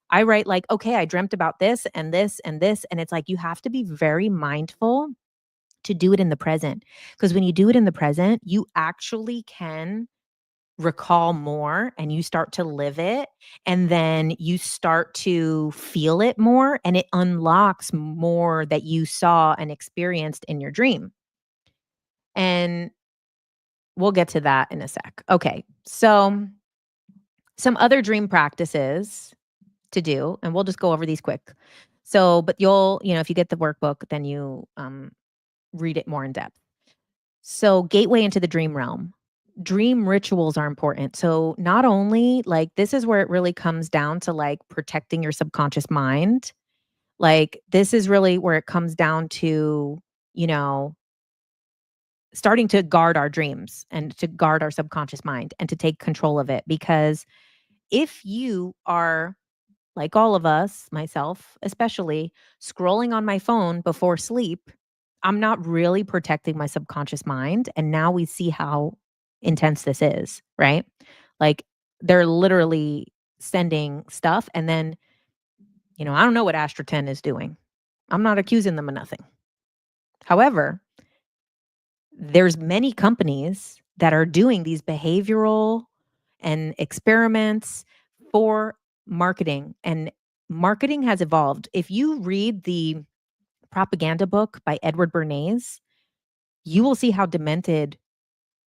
I write like, okay, I dreamt about this and this and this. And it's like, you have to be very mindful to do it in the present. Because when you do it in the present, you actually can recall more and you start to live it, and then you start to feel it more, and it unlocks more that you saw and experienced in your dream. And we'll get to that in a sec. Okay. So some other dream practices to do, and we'll just go over these quick. So, but you'll, if you get the workbook, then you read it more in depth. So, gateway into the dream realm. Dream rituals are important. So, not only like this is where it really comes down to like protecting your subconscious mind. Like, this is really where it comes down to, you know, starting to guard our dreams and to guard our subconscious mind and to take control of it. Because if you are like all of us, myself especially, scrolling on my phone before sleep, I'm not really protecting my subconscious mind. And now we see how intense this is, right? Like they're literally sending stuff. And then, I don't know what Astra 10 is doing. I'm not accusing them of nothing. However, there's many companies that are doing these behavioral and experiments for marketing, and marketing has evolved. If you read the propaganda book by Edward Bernays, you will see how demented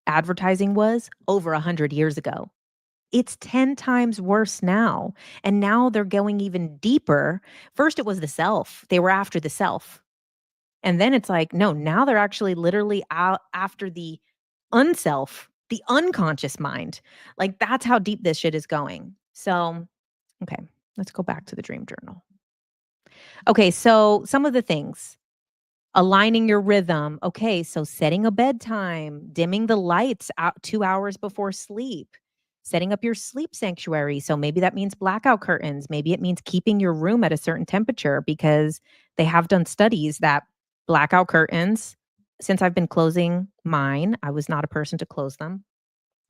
advertising was over 100 years ago. It's 10 times worse now. And now they're going even deeper. First, it was the self. They were after the self. And then it's like, no, now they're actually literally out after the unself, the unconscious mind. Like that's how deep this shit is going. So, okay, let's go back to the dream journal. Okay, so some of the things. Aligning your rhythm. Okay, so setting a bedtime, dimming the lights out 2 hours before sleep, setting up your sleep sanctuary. So maybe that means blackout curtains. Maybe it means keeping your room at a certain temperature because they have done studies that blackout curtains, since I've been closing mine, I was not a person to close them.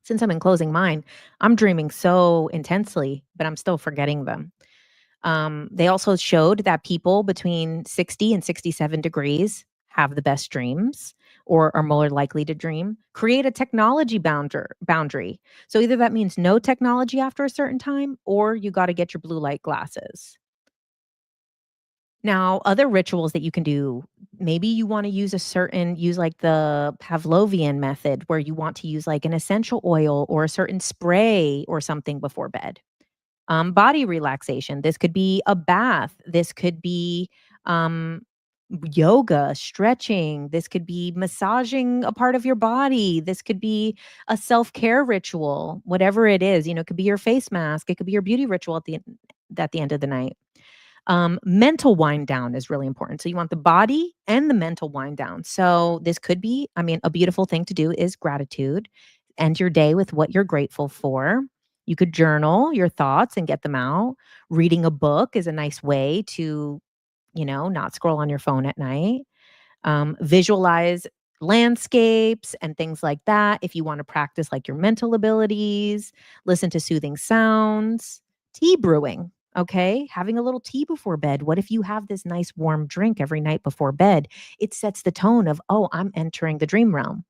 Since I've been closing mine, I'm dreaming so intensely, but I'm still forgetting them. They also showed that people between 60 and 67 degrees have the best dreams or are more likely to dream. Create a technology boundary. So either that means no technology after a certain time or you got to get your blue light glasses. Now, other rituals that you can do, maybe you want to use like the Pavlovian method where you want to use like an essential oil or a certain spray or something before bed. Body relaxation. This could be a bath. This could be um, yoga, stretching. This could be massaging a part of your body. This could be a self care ritual, whatever it is. It could be your face mask. It could be your beauty ritual at the end of the night. Mental wind down is really important. So you want the body and the mental wind down. So this could be, a beautiful thing to do is gratitude. End your day with what you're grateful for. You could journal your thoughts and get them out. Reading a book is a nice way to, not scroll on your phone at night. Visualize landscapes and things like that. If you want to practice like your mental abilities, listen to soothing sounds, tea brewing. Okay. Having a little tea before bed. What if you have this nice warm drink every night before bed? It sets the tone of, oh, I'm entering the dream realm.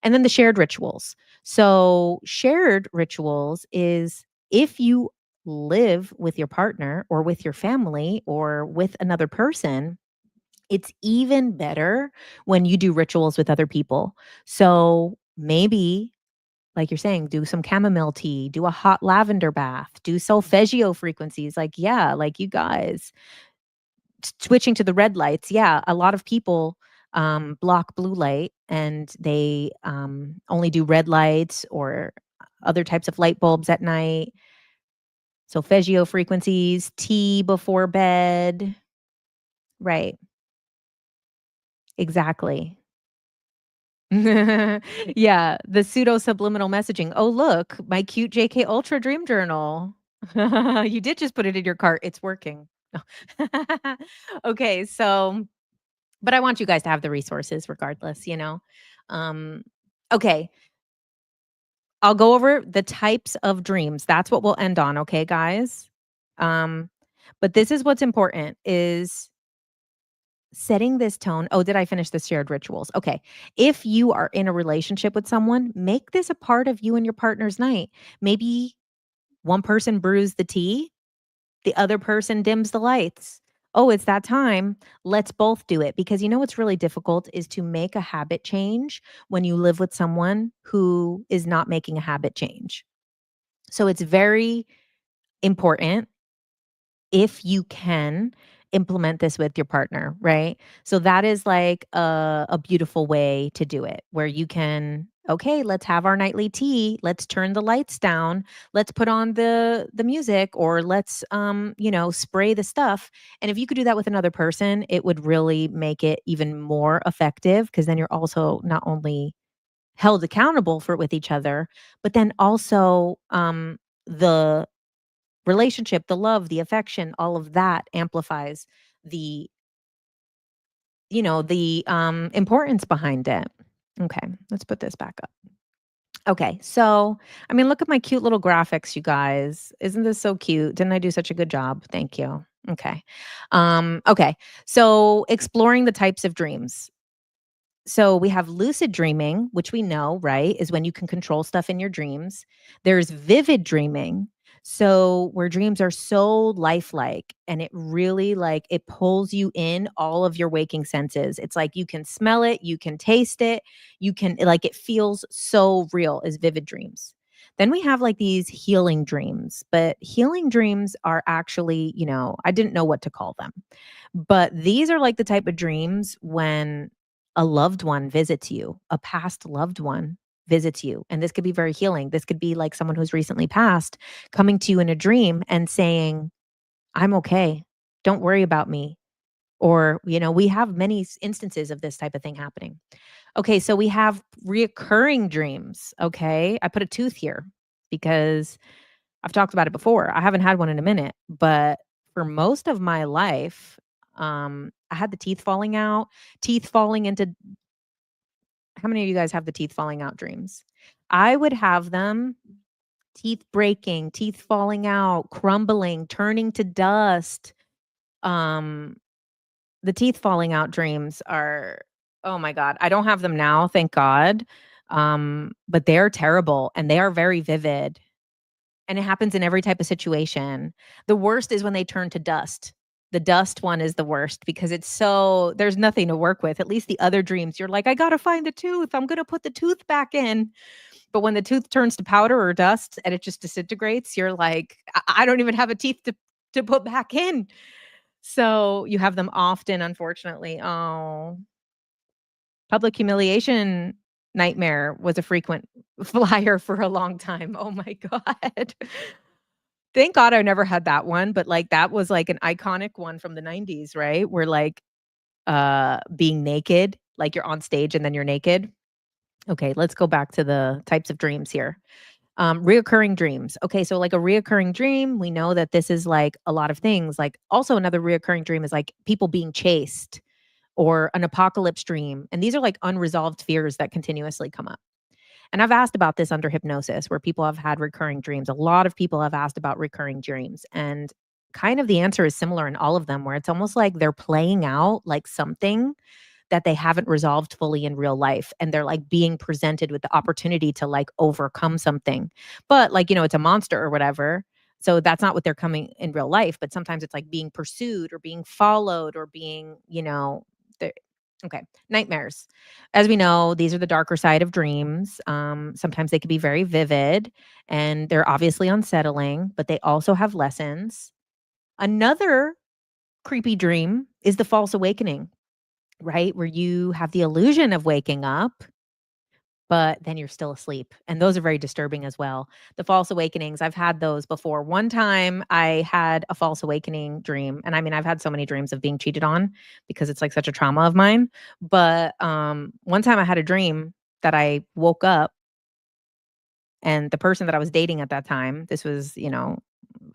And then the shared rituals. So, shared rituals is if you live with your partner or with your family or with another person, it's even better when you do rituals with other people. So maybe, like you're saying, do some chamomile tea, do a hot lavender bath, do solfeggio frequencies. Like, yeah, like you guys switching to the red lights. Yeah, a lot of people block blue light and they only do red lights or other types of light bulbs at night. Solfeggio frequencies, tea before bed. Right. Exactly. Yeah, the pseudo subliminal messaging. "Oh, look, my cute JK Ultra Dream Journal." You did just put it in your cart, it's working. Okay, so but I want you guys to have the resources regardless. Um, okay, I'll go over the types of dreams. That's what we'll end on, okay, guys? Um, but this is what's important is setting this tone. Oh, did I finish the shared rituals? Okay. If you are in a relationship with someone, make this a part of you and your partner's night. Maybe one person brews the tea, the other person dims the lights. Oh, it's that time. Let's both do it. Because what's really difficult is to make a habit change when you live with someone who is not making a habit change. So it's very important if you can implement this with your partner, right? So that is like a beautiful way to do it where you can, okay, let's have our nightly tea. Let's turn the lights down. Let's put on the music or let's spray the stuff. And if you could do that with another person, it would really make it even more effective because then you're also not only held accountable for it with each other, but then also the relationship, the love, the affection, all of that amplifies the, importance behind it. Okay, let's put this back up. Okay, so, I mean, look at my cute little graphics, you guys. Isn't this so cute? Didn't I do such a good job? Thank you. Okay. Okay, so exploring the types of dreams. So we have lucid dreaming, which we know, right, is when you can control stuff in your dreams. There's vivid dreaming. So where dreams are so lifelike and it really like it pulls you in all of your waking senses. It's like you can smell it, you can taste it, you can like it feels so real as vivid dreams. Then we have like these healing dreams, but healing dreams are actually, I didn't know what to call them. But these are like the type of dreams when a loved one visits you, a past loved one visits you. And this could be very healing. This could be like someone who's recently passed coming to you in a dream and saying, I'm okay. Don't worry about me. Or, we have many instances of this type of thing happening. Okay. So we have reoccurring dreams. Okay. I put a tooth here because I've talked about it before. I haven't had one in a minute, but for most of my life, I had the teeth falling into how many of you guys have the teeth falling out dreams? I would have them teeth breaking, teeth falling out, crumbling, turning to dust. Um, the teeth falling out dreams are, oh my God, I don't have them now, thank God. But they're terrible and they are very vivid. And it happens in every type of situation. The worst is when they turn to dust. The dust one is the worst because there's nothing to work with. At least the other dreams, you're like, I gotta find the tooth. I'm gonna put the tooth back in. But when the tooth turns to powder or dust and it just disintegrates, you're like, I don't even have a teeth to put back in. So you have them often, unfortunately. Oh, public humiliation nightmare was a frequent flyer for a long time. Oh my God. Thank God I never had that one, but, like, that was, like, an iconic one from the '90s, right? Where, like, being naked, like, you're on stage and then you're naked. Okay, let's go back to the types of dreams here. Reoccurring dreams. Okay, so, like, a reoccurring dream, we know that this is, like, a lot of things, like, also another reoccurring dream is, like, people being chased or an apocalypse dream, and these are, like, unresolved fears that continuously come up. And I've asked about this under hypnosis where people have had recurring dreams. A lot of people have asked about recurring dreams. And kind of the answer is similar in all of them, where it's almost like they're playing out like something that they haven't resolved fully in real life. And they're like being presented with the opportunity to like overcome something. But like, it's a monster or whatever. So that's not what they're coming in real life. But sometimes it's like being pursued or being followed or being, okay. Nightmares. As we know, these are the darker side of dreams. Sometimes they can be very vivid and they're obviously unsettling, but they also have lessons. Another creepy dream is the false awakening, right? Where you have the illusion of waking up, but then you're still asleep. And those are very disturbing as well. The false awakenings, I've had those before. One time I had a false awakening dream. And I mean, I've had so many dreams of being cheated on because it's like such a trauma of mine. But one time I had a dream that I woke up and the person that I was dating at that time, this was,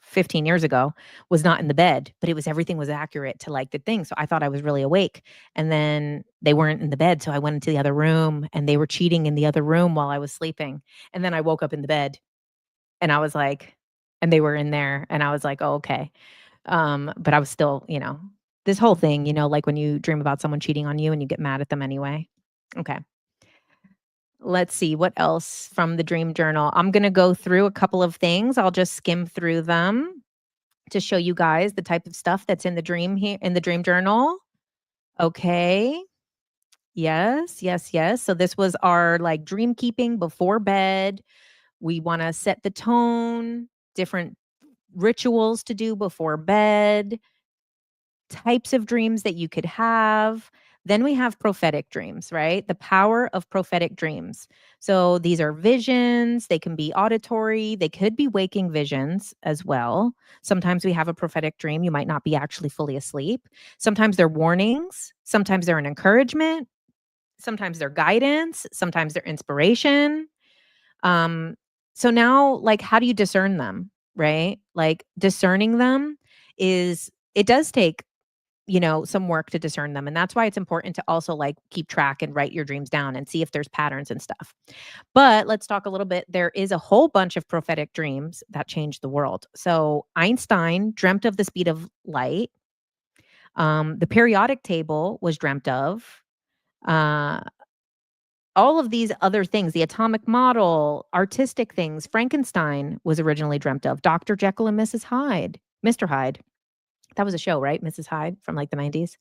15 years ago, was not in the bed, but it was everything was accurate to like the thing. So I thought I was really awake. And then they weren't in the bed. So I went into the other room and they were cheating in the other room while I was sleeping. And then I woke up in the bed and I was like, and they were in there and I was like, oh, okay. But I was still, this whole thing, like when you dream about someone cheating on you and you get mad at them anyway. Okay. Let's see what else from the dream journal. I'm going to go through a couple of things. I'll just skim through them to show you guys the type of stuff that's in the dream here in the dream journal. Okay. Yes, yes, yes. So this was our like dream keeping before bed. We want to set the tone, different rituals to do before bed. types of dreams that you could have. Then we have prophetic dreams, right? The power of prophetic dreams. So these are visions, they can be auditory, they could be waking visions as well. Sometimes we have a prophetic dream, you might not be actually fully asleep. Sometimes they're warnings, sometimes they're an encouragement, sometimes they're guidance, sometimes they're inspiration. Um, so now, like, how do you discern them, right? Like, discerning them is it does take, some work to discern them. And that's why it's important to also like keep track and write your dreams down and see if there's patterns and stuff. But let's talk a little bit. There is a whole bunch of prophetic dreams that changed the world. So Einstein dreamt of the speed of light. The periodic table was dreamt of. Uh, all of these other things, the atomic model, artistic things, Frankenstein was originally dreamt of. Dr. Jekyll and Mrs. Hyde, Mr. Hyde. That was a show, right? Mrs. Hyde from like the 90s.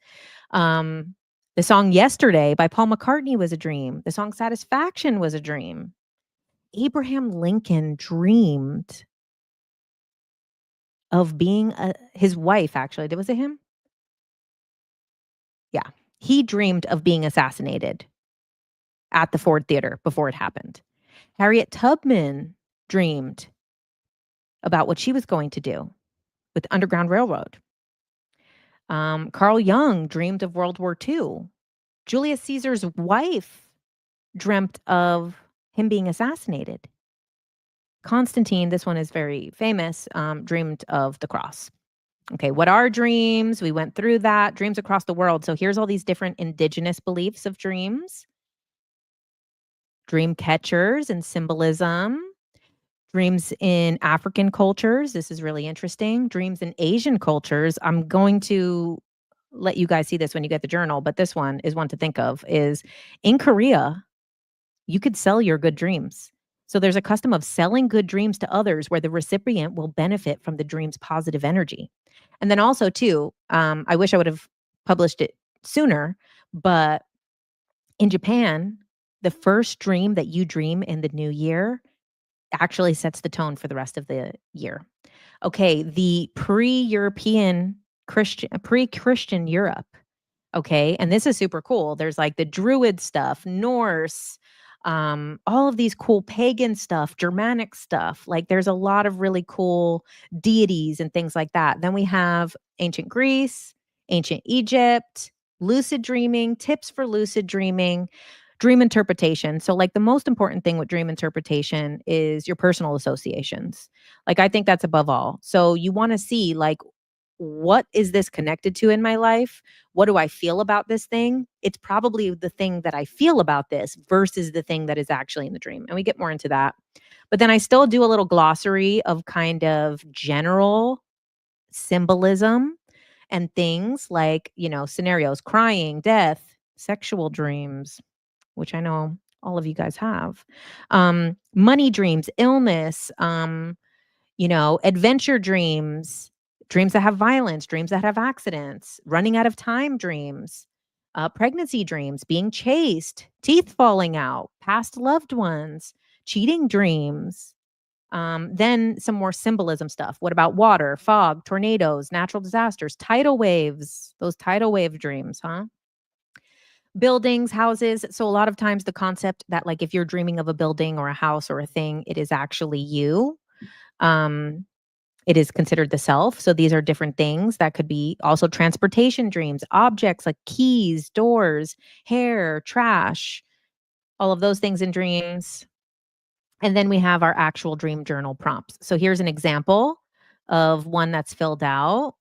Um, the song Yesterday by Paul McCartney was a dream. The song Satisfaction was a dream. Abraham Lincoln dreamed of being his wife, actually. Was it him? Yeah. He dreamed of being assassinated at the Ford Theater before it happened. Harriet Tubman dreamed about what she was going to do with the Underground Railroad. Carl Jung dreamed of World War II. Julius Caesar's wife dreamt of him being assassinated. Constantine, this one is very famous, dreamed of the cross. Okay, what are dreams? We went through that. Dreams across the world. So here's all these different indigenous beliefs of dreams. Dream catchers and symbolism. Dreams in African cultures. This is really interesting. Dreams in Asian cultures. I'm going to let you guys see this when you get the journal, but this one is one to think of is in Korea, you could sell your good dreams. So there's a custom of selling good dreams to others where the recipient will benefit from the dream's positive energy. And then also too, I wish I would have published it sooner, but in Japan, the first dream that you dream in the new year actually sets the tone for the rest of the year. Okay, the pre-European pre-Christian Europe. Okay, and this is super cool. There's like the Druid stuff, Norse, all of these cool pagan stuff, Germanic stuff. Like there's a lot of really cool deities and things like that. Then we have ancient Greece, ancient Egypt, lucid dreaming, tips for lucid dreaming, dream interpretation. So like the most important thing with dream interpretation is your personal associations. Like I think that's above all. So you want to see like what is this connected to in my life? What do I feel about this thing? It's probably the thing that I feel about this versus the thing that is actually in the dream. And we get more into that. But then I still do a little glossary of kind of general symbolism and things like, scenarios, crying, death, sexual dreams, which I know all of you guys have, money dreams, illness, adventure dreams, dreams that have violence, dreams that have accidents, running out of time dreams, pregnancy dreams, being chased, teeth falling out, past loved ones, cheating dreams. Then some more symbolism stuff. What about water, fog, tornadoes, natural disasters, tidal waves, those tidal wave dreams, huh? Buildings, houses. So a lot of times the concept that like if you're dreaming of a building or a house or a thing, it is actually you. Um, it is considered the self. So these are different things that could be also transportation dreams, objects like keys, doors, hair, trash, all of those things in dreams. And then we have our actual dream journal prompts. So here's an example of one that's filled out.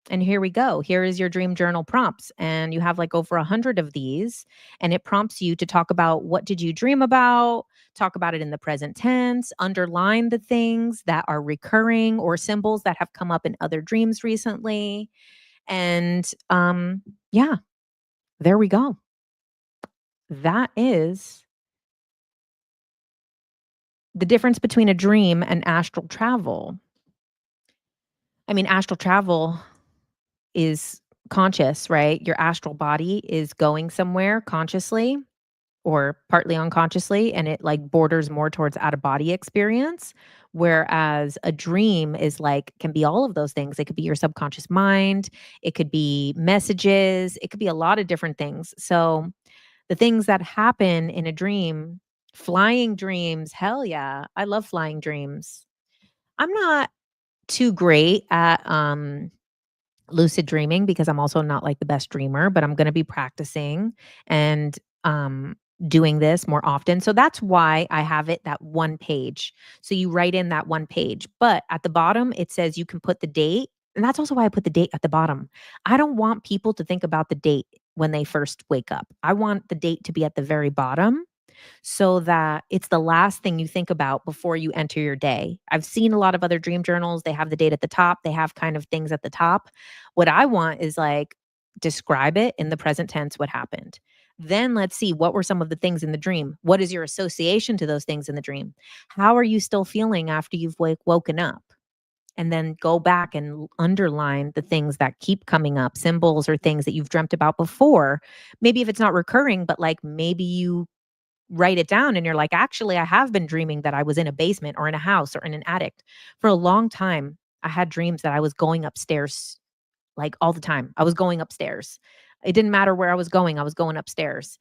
And here we go. Here is your dream journal prompts. And you have like over 100 of these. And it prompts you to talk about what did you dream about, talk about it in the present tense, underline the things that are recurring or symbols that have come up in other dreams recently. And yeah, there we go. That is the difference between a dream and astral travel. I mean, astral travel is conscious, right? Your astral body is going somewhere consciously or partly unconsciously, and it like borders more towards out of body experience. Whereas a dream is like, can be all of those things. It could be your subconscious mind, it could be messages, it could be a lot of different things. So the things that happen in a dream, flying dreams, hell yeah, I love flying dreams. I'm not too great at lucid dreaming because I'm also not like the best dreamer, but I'm going to be practicing and um doing this more often. So that's why I have it that one page. So you write in that one page, but at the bottom it says you can put the date, and that's also why I put the date at the bottom. I don't want people to think about the date when they first wake up. I want the date to be at the very bottom so that it's the last thing you think about before you enter your day. I've seen a lot of other dream journals, they have the date at the top, they have kind of things at the top. What I want is like, describe it in the present tense what happened. Then let's see, what were some of the things in the dream? What is your association to those things in the dream? How are you still feeling after you've woken up? And then go back and underline the things that keep coming up, symbols or things that you've dreamt about before. Maybe if it's not recurring, but like maybe you write it down and you're like, actually, I have been dreaming that I was in a basement or in a house or in an attic. For a long time, I had dreams that I was going upstairs like all the time. I was going upstairs. It didn't matter where I was going upstairs.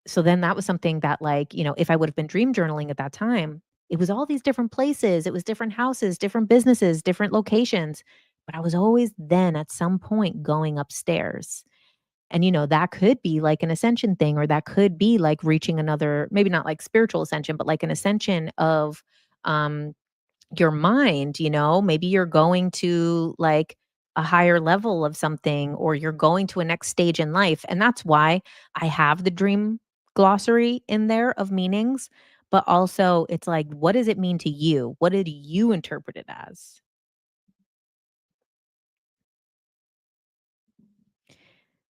So then that was something that, like, if I would have been dream journaling at that time, it was all these different places, it was different houses, different businesses, different locations. But I was always then at some point going upstairs. And, that could be like an ascension thing, or that could be like reaching another, maybe not like spiritual ascension, but like an ascension of um, your mind. Maybe you're going to like a higher level of something, or you're going to a next stage in life. And that's why I have the dream glossary in there of meanings. But also, it's like, what does it mean to you? What did you interpret it as?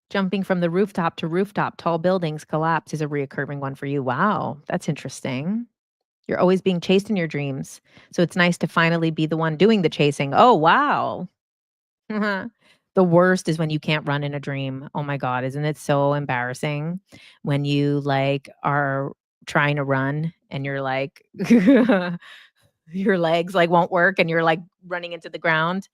Jumping from the rooftop to rooftop, tall buildings collapse is a reoccurring one for you. Wow, that's interesting. You're always being chased in your dreams. So it's nice to finally be the one doing the chasing. Oh, wow. The worst is when you can't run in a dream. Oh my God, isn't it so embarrassing when you like are trying to run and you're like, your legs like won't work and you're like running into the ground?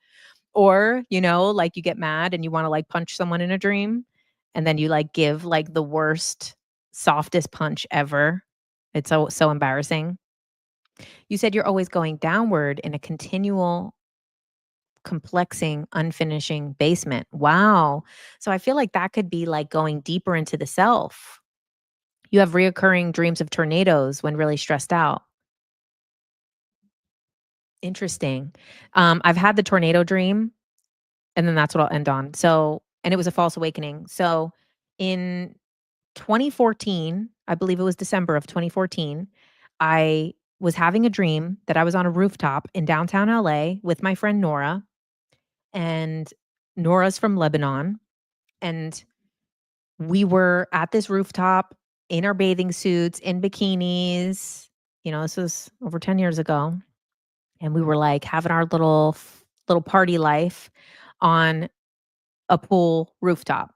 Or, like you get mad and you wanna like punch someone in a dream, and then you like give like the worst, softest punch ever. It's so embarrassing. You said you're always going downward in a continual complexing, unfinishing basement. Wow. So I feel like that could be like going deeper into the self. You have reoccurring dreams of tornadoes when really stressed out. Interesting. I've had the tornado dream. And then that's what I'll end on. So, and it was a false awakening. So in 2014, I believe it was December of 2014, I was having a dream that I was on a rooftop in downtown LA with my friend Nora. And Nora's from Lebanon. And we were at this rooftop in our bathing suits, in bikinis. This was over 10 years ago. And we were like having our little party life on a pool rooftop.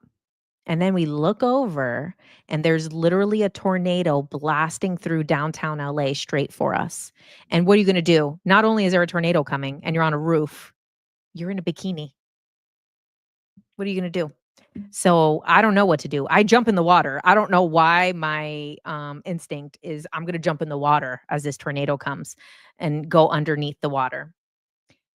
And then we look over and there's literally a tornado blasting through downtown LA straight for us. And what are you going to do? Not only is there a tornado coming and you're on a roof, you're in a bikini. What are you going to do? So I don't know what to do. I jump in the water. I don't know why my instinct is I'm going to jump in the water as this tornado comes and go underneath the water.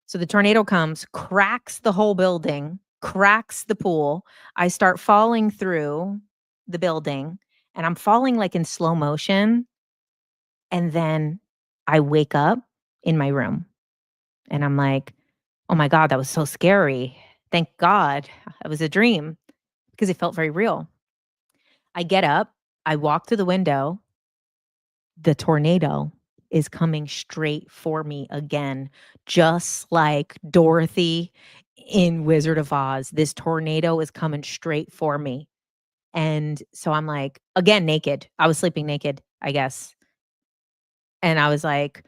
So the tornado comes, cracks the whole building, cracks the pool. I start falling through the building and I'm falling like in slow motion. And then I wake up in my room and I'm like, oh my God, that was so scary. Thank God it was a dream because it felt very real. I get up, I walk to the window. The tornado is coming straight for me again, just like Dorothy in Wizard of Oz. This tornado is coming straight for me. And so I'm like, again, naked. I was sleeping naked, I guess. And I was like,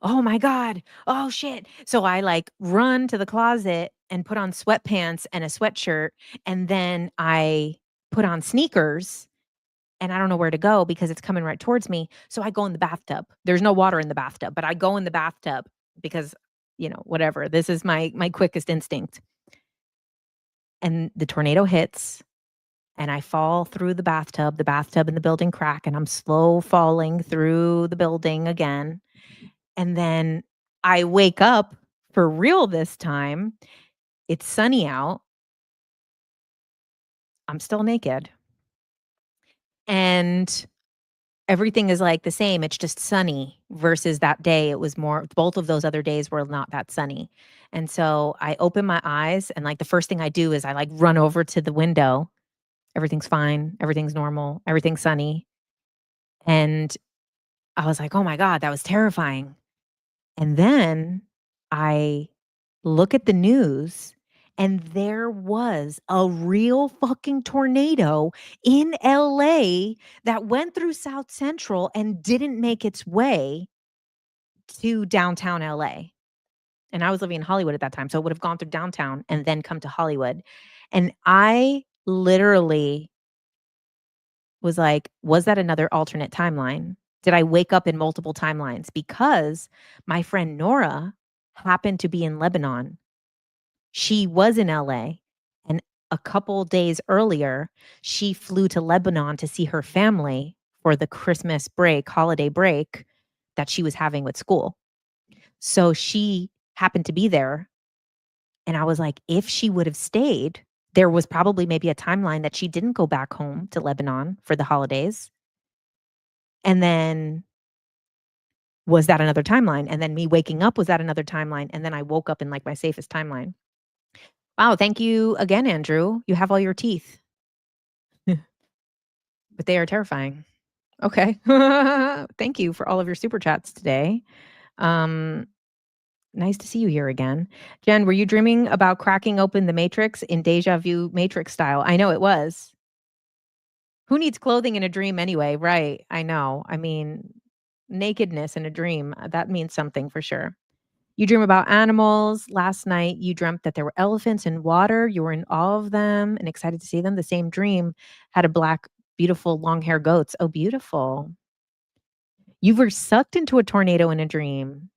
oh my God. Oh shit. So I like run to the closet and put on sweatpants and a sweatshirt. And then I put on sneakers and I don't know where to go because it's coming right towards me. So I go in the bathtub. There's no water in the bathtub, but I go in the bathtub because, whatever. This is my quickest instinct. And the tornado hits and I fall through the bathtub and the building crack, and I'm slow falling through the building again. And then I wake up for real this time. It's sunny out. I'm still naked. And everything is like the same. It's just sunny versus that day. It was more, both of those other days were not that sunny. And so I open my eyes, and like the first thing I do is I like run over to the window. Everything's fine. Everything's normal. Everything's sunny. And I was like, oh my God, that was terrifying. And then I look at the news, and there was a real fucking tornado in LA that went through South Central and didn't make its way to downtown LA. And I was living in Hollywood at that time, so it would have gone through downtown and then come to Hollywood. And I literally was like, was that another alternate timeline? Did I wake up in multiple timelines? Because my friend Nora happened to be in Lebanon. She was in LA, and a couple days earlier, she flew to Lebanon to see her family for the Christmas break, holiday break that she was having with school. So she happened to be there, and I was like, if she would have stayed, there was probably maybe a timeline that she didn't go back home to Lebanon for the holidays. And then was that another timeline? And then me waking up, was that another timeline? And then I woke up in like my safest timeline. Wow, thank you again, Andrew. You have all your teeth, but they are terrifying. Okay. Thank you for all of your super chats today. Um, nice to see you here again. Jen, were you dreaming about cracking open the matrix in deja vu matrix style? I know it was. Who needs clothing in a dream anyway? Right. I know. I mean, nakedness in a dream, that means something for sure. You dream about animals. Last night, you dreamt that there were elephants in water. You were in awe of them and excited to see them. The same dream had a black, beautiful, long hair goats. Oh, beautiful. You were sucked into a tornado in a dream.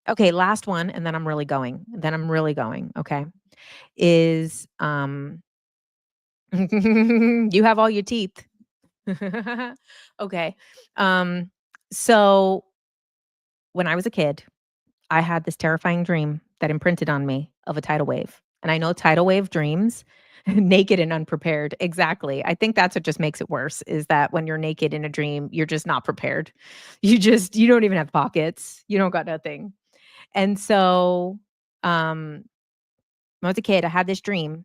Okay, last one, and then I'm really going. Okay. Is you have all your teeth. Okay. Um, so when I was a kid, I had this terrifying dream that imprinted on me of a tidal wave. And I know tidal wave dreams, naked and unprepared. Exactly. I think that's what just makes it worse is that when you're naked in a dream, you're just not prepared. You don't even have pockets. You don't got nothing. And so um when I was a kid, I had this dream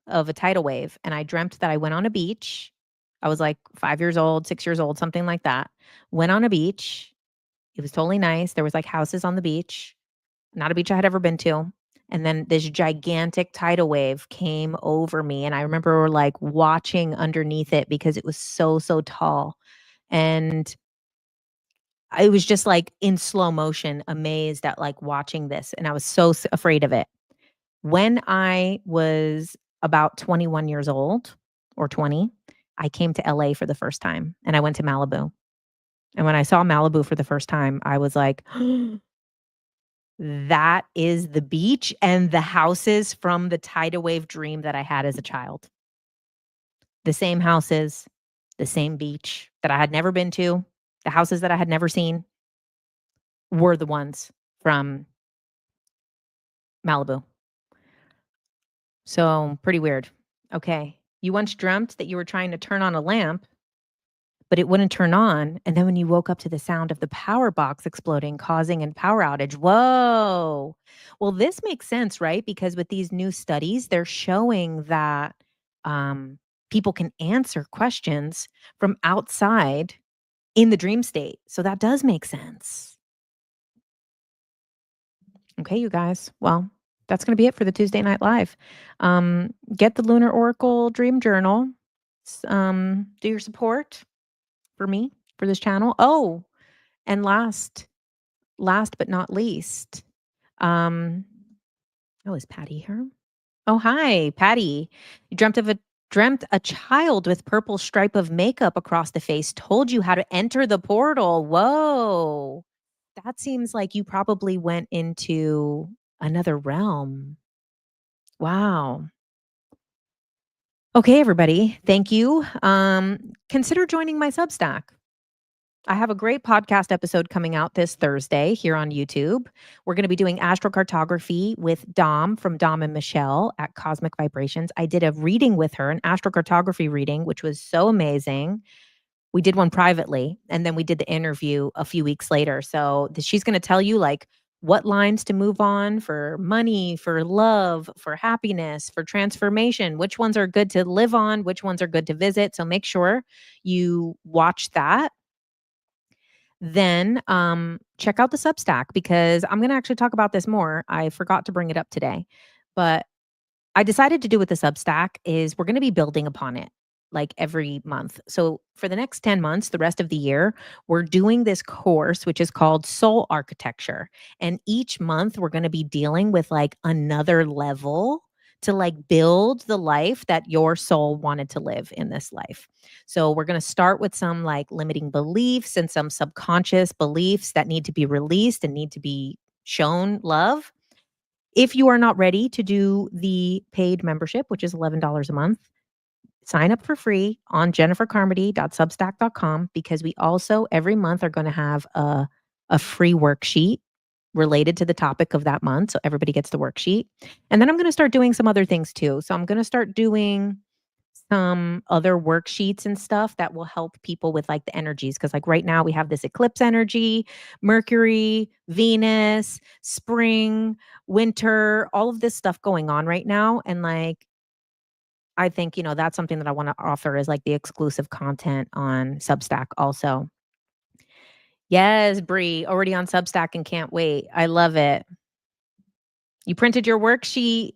of a tidal wave, and I dreamt that I went on a beach. I was like 5 years old, 6 years old, something like that. Went on a beach. It was totally nice. There was like houses on the beach. Not a beach I had ever been to. And then this gigantic tidal wave came over me, and I remember, like, watching underneath it because it was so, so tall, and I was just, like, in slow motion, amazed at, like, watching this, and I was so afraid of it. When I was about 21 years old or 20, I came to LA for the first time, and I went to Malibu, and when I saw Malibu for the first time, I was like, that is the beach and the houses from the tidal wave dream that I had as a child. The same houses, the same beach that I had never been to, the houses that I had never seen were the ones from Malibu. So, pretty weird. Okay. You once dreamt that you were trying to turn on a lamp, but it wouldn't turn on, and then when you woke up to the sound of the power box exploding, causing a power outage. Whoa. Well, this makes sense, right? Because with these new studies, they're showing that people can answer questions from outside in the dream state. So that does make sense. Okay, you guys. Well, that's going to be it for the Tuesday Night Live. Get the Lunar Oracle Dream Journal. Do your support for me for this channel. Oh, and last but not least, um, oh, is Patty here? Oh, hi, Patty. You dreamt of a Dreamt a child with purple stripe of makeup across the face told you how to enter the portal. Whoa. That seems like you probably went into another realm. Wow. Okay, everybody. Thank you. Consider joining my Substack. I have a great podcast episode coming out this Thursday here on YouTube. We're going to be doing astrocartography with Dom from Dom and Michelle at Cosmic Vibrations. I did a reading with her, an astrocartography reading, which was so amazing. We did one privately, and then we did the interview a few weeks later. So she's going to tell you like what lines to move on for money, for love, for happiness, for transformation, which ones are good to live on, which ones are good to visit. So make sure you watch that. Then check out the Substack because I'm going to actually talk about this more. I forgot to bring it up today, but I decided to do with the Substack is we're going to be building upon it like every month. So for the next 10 months, the rest of the year, we're doing this course, which is called Soul Architecture. And each month we're going to be dealing with like another level to like build the life that your soul wanted to live in this life. So we're going to start with some like limiting beliefs and some subconscious beliefs that need to be released and need to be shown love. If you are not ready to do the paid membership, which is $11 a month, sign up for free on jennifercarmody.substack.com because we also every month are going to have a free worksheet related to the topic of that month. So everybody gets the worksheet. And then I'm going to start doing some other things too. So I'm going to start doing some other worksheets and stuff that will help people with like the energies. Cause like right now we have this eclipse energy, Mercury, Venus, spring, winter, all of this stuff going on right now. And like, I think, that's something that I want to offer is like the exclusive content on Substack also. Yes, Bree, already on Substack and can't wait. I love it. You printed your worksheet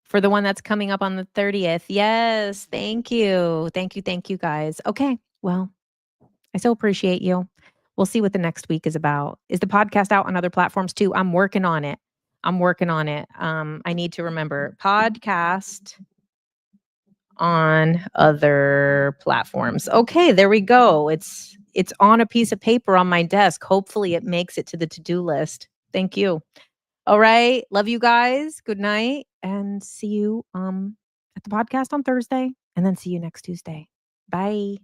for the one that's coming up on the 30th. Yes, thank you. Thank you guys. Okay, well, I so appreciate you. We'll see what the next week is about. Is the podcast out on other platforms too? I'm working on it. I need to remember podcast on other platforms. Okay, there we go. It's on a piece of paper on my desk. Hopefully it makes it to the to-do list. Thank you. All right. Love you guys. Good night and see you at the podcast on Thursday and then see you next Tuesday. Bye.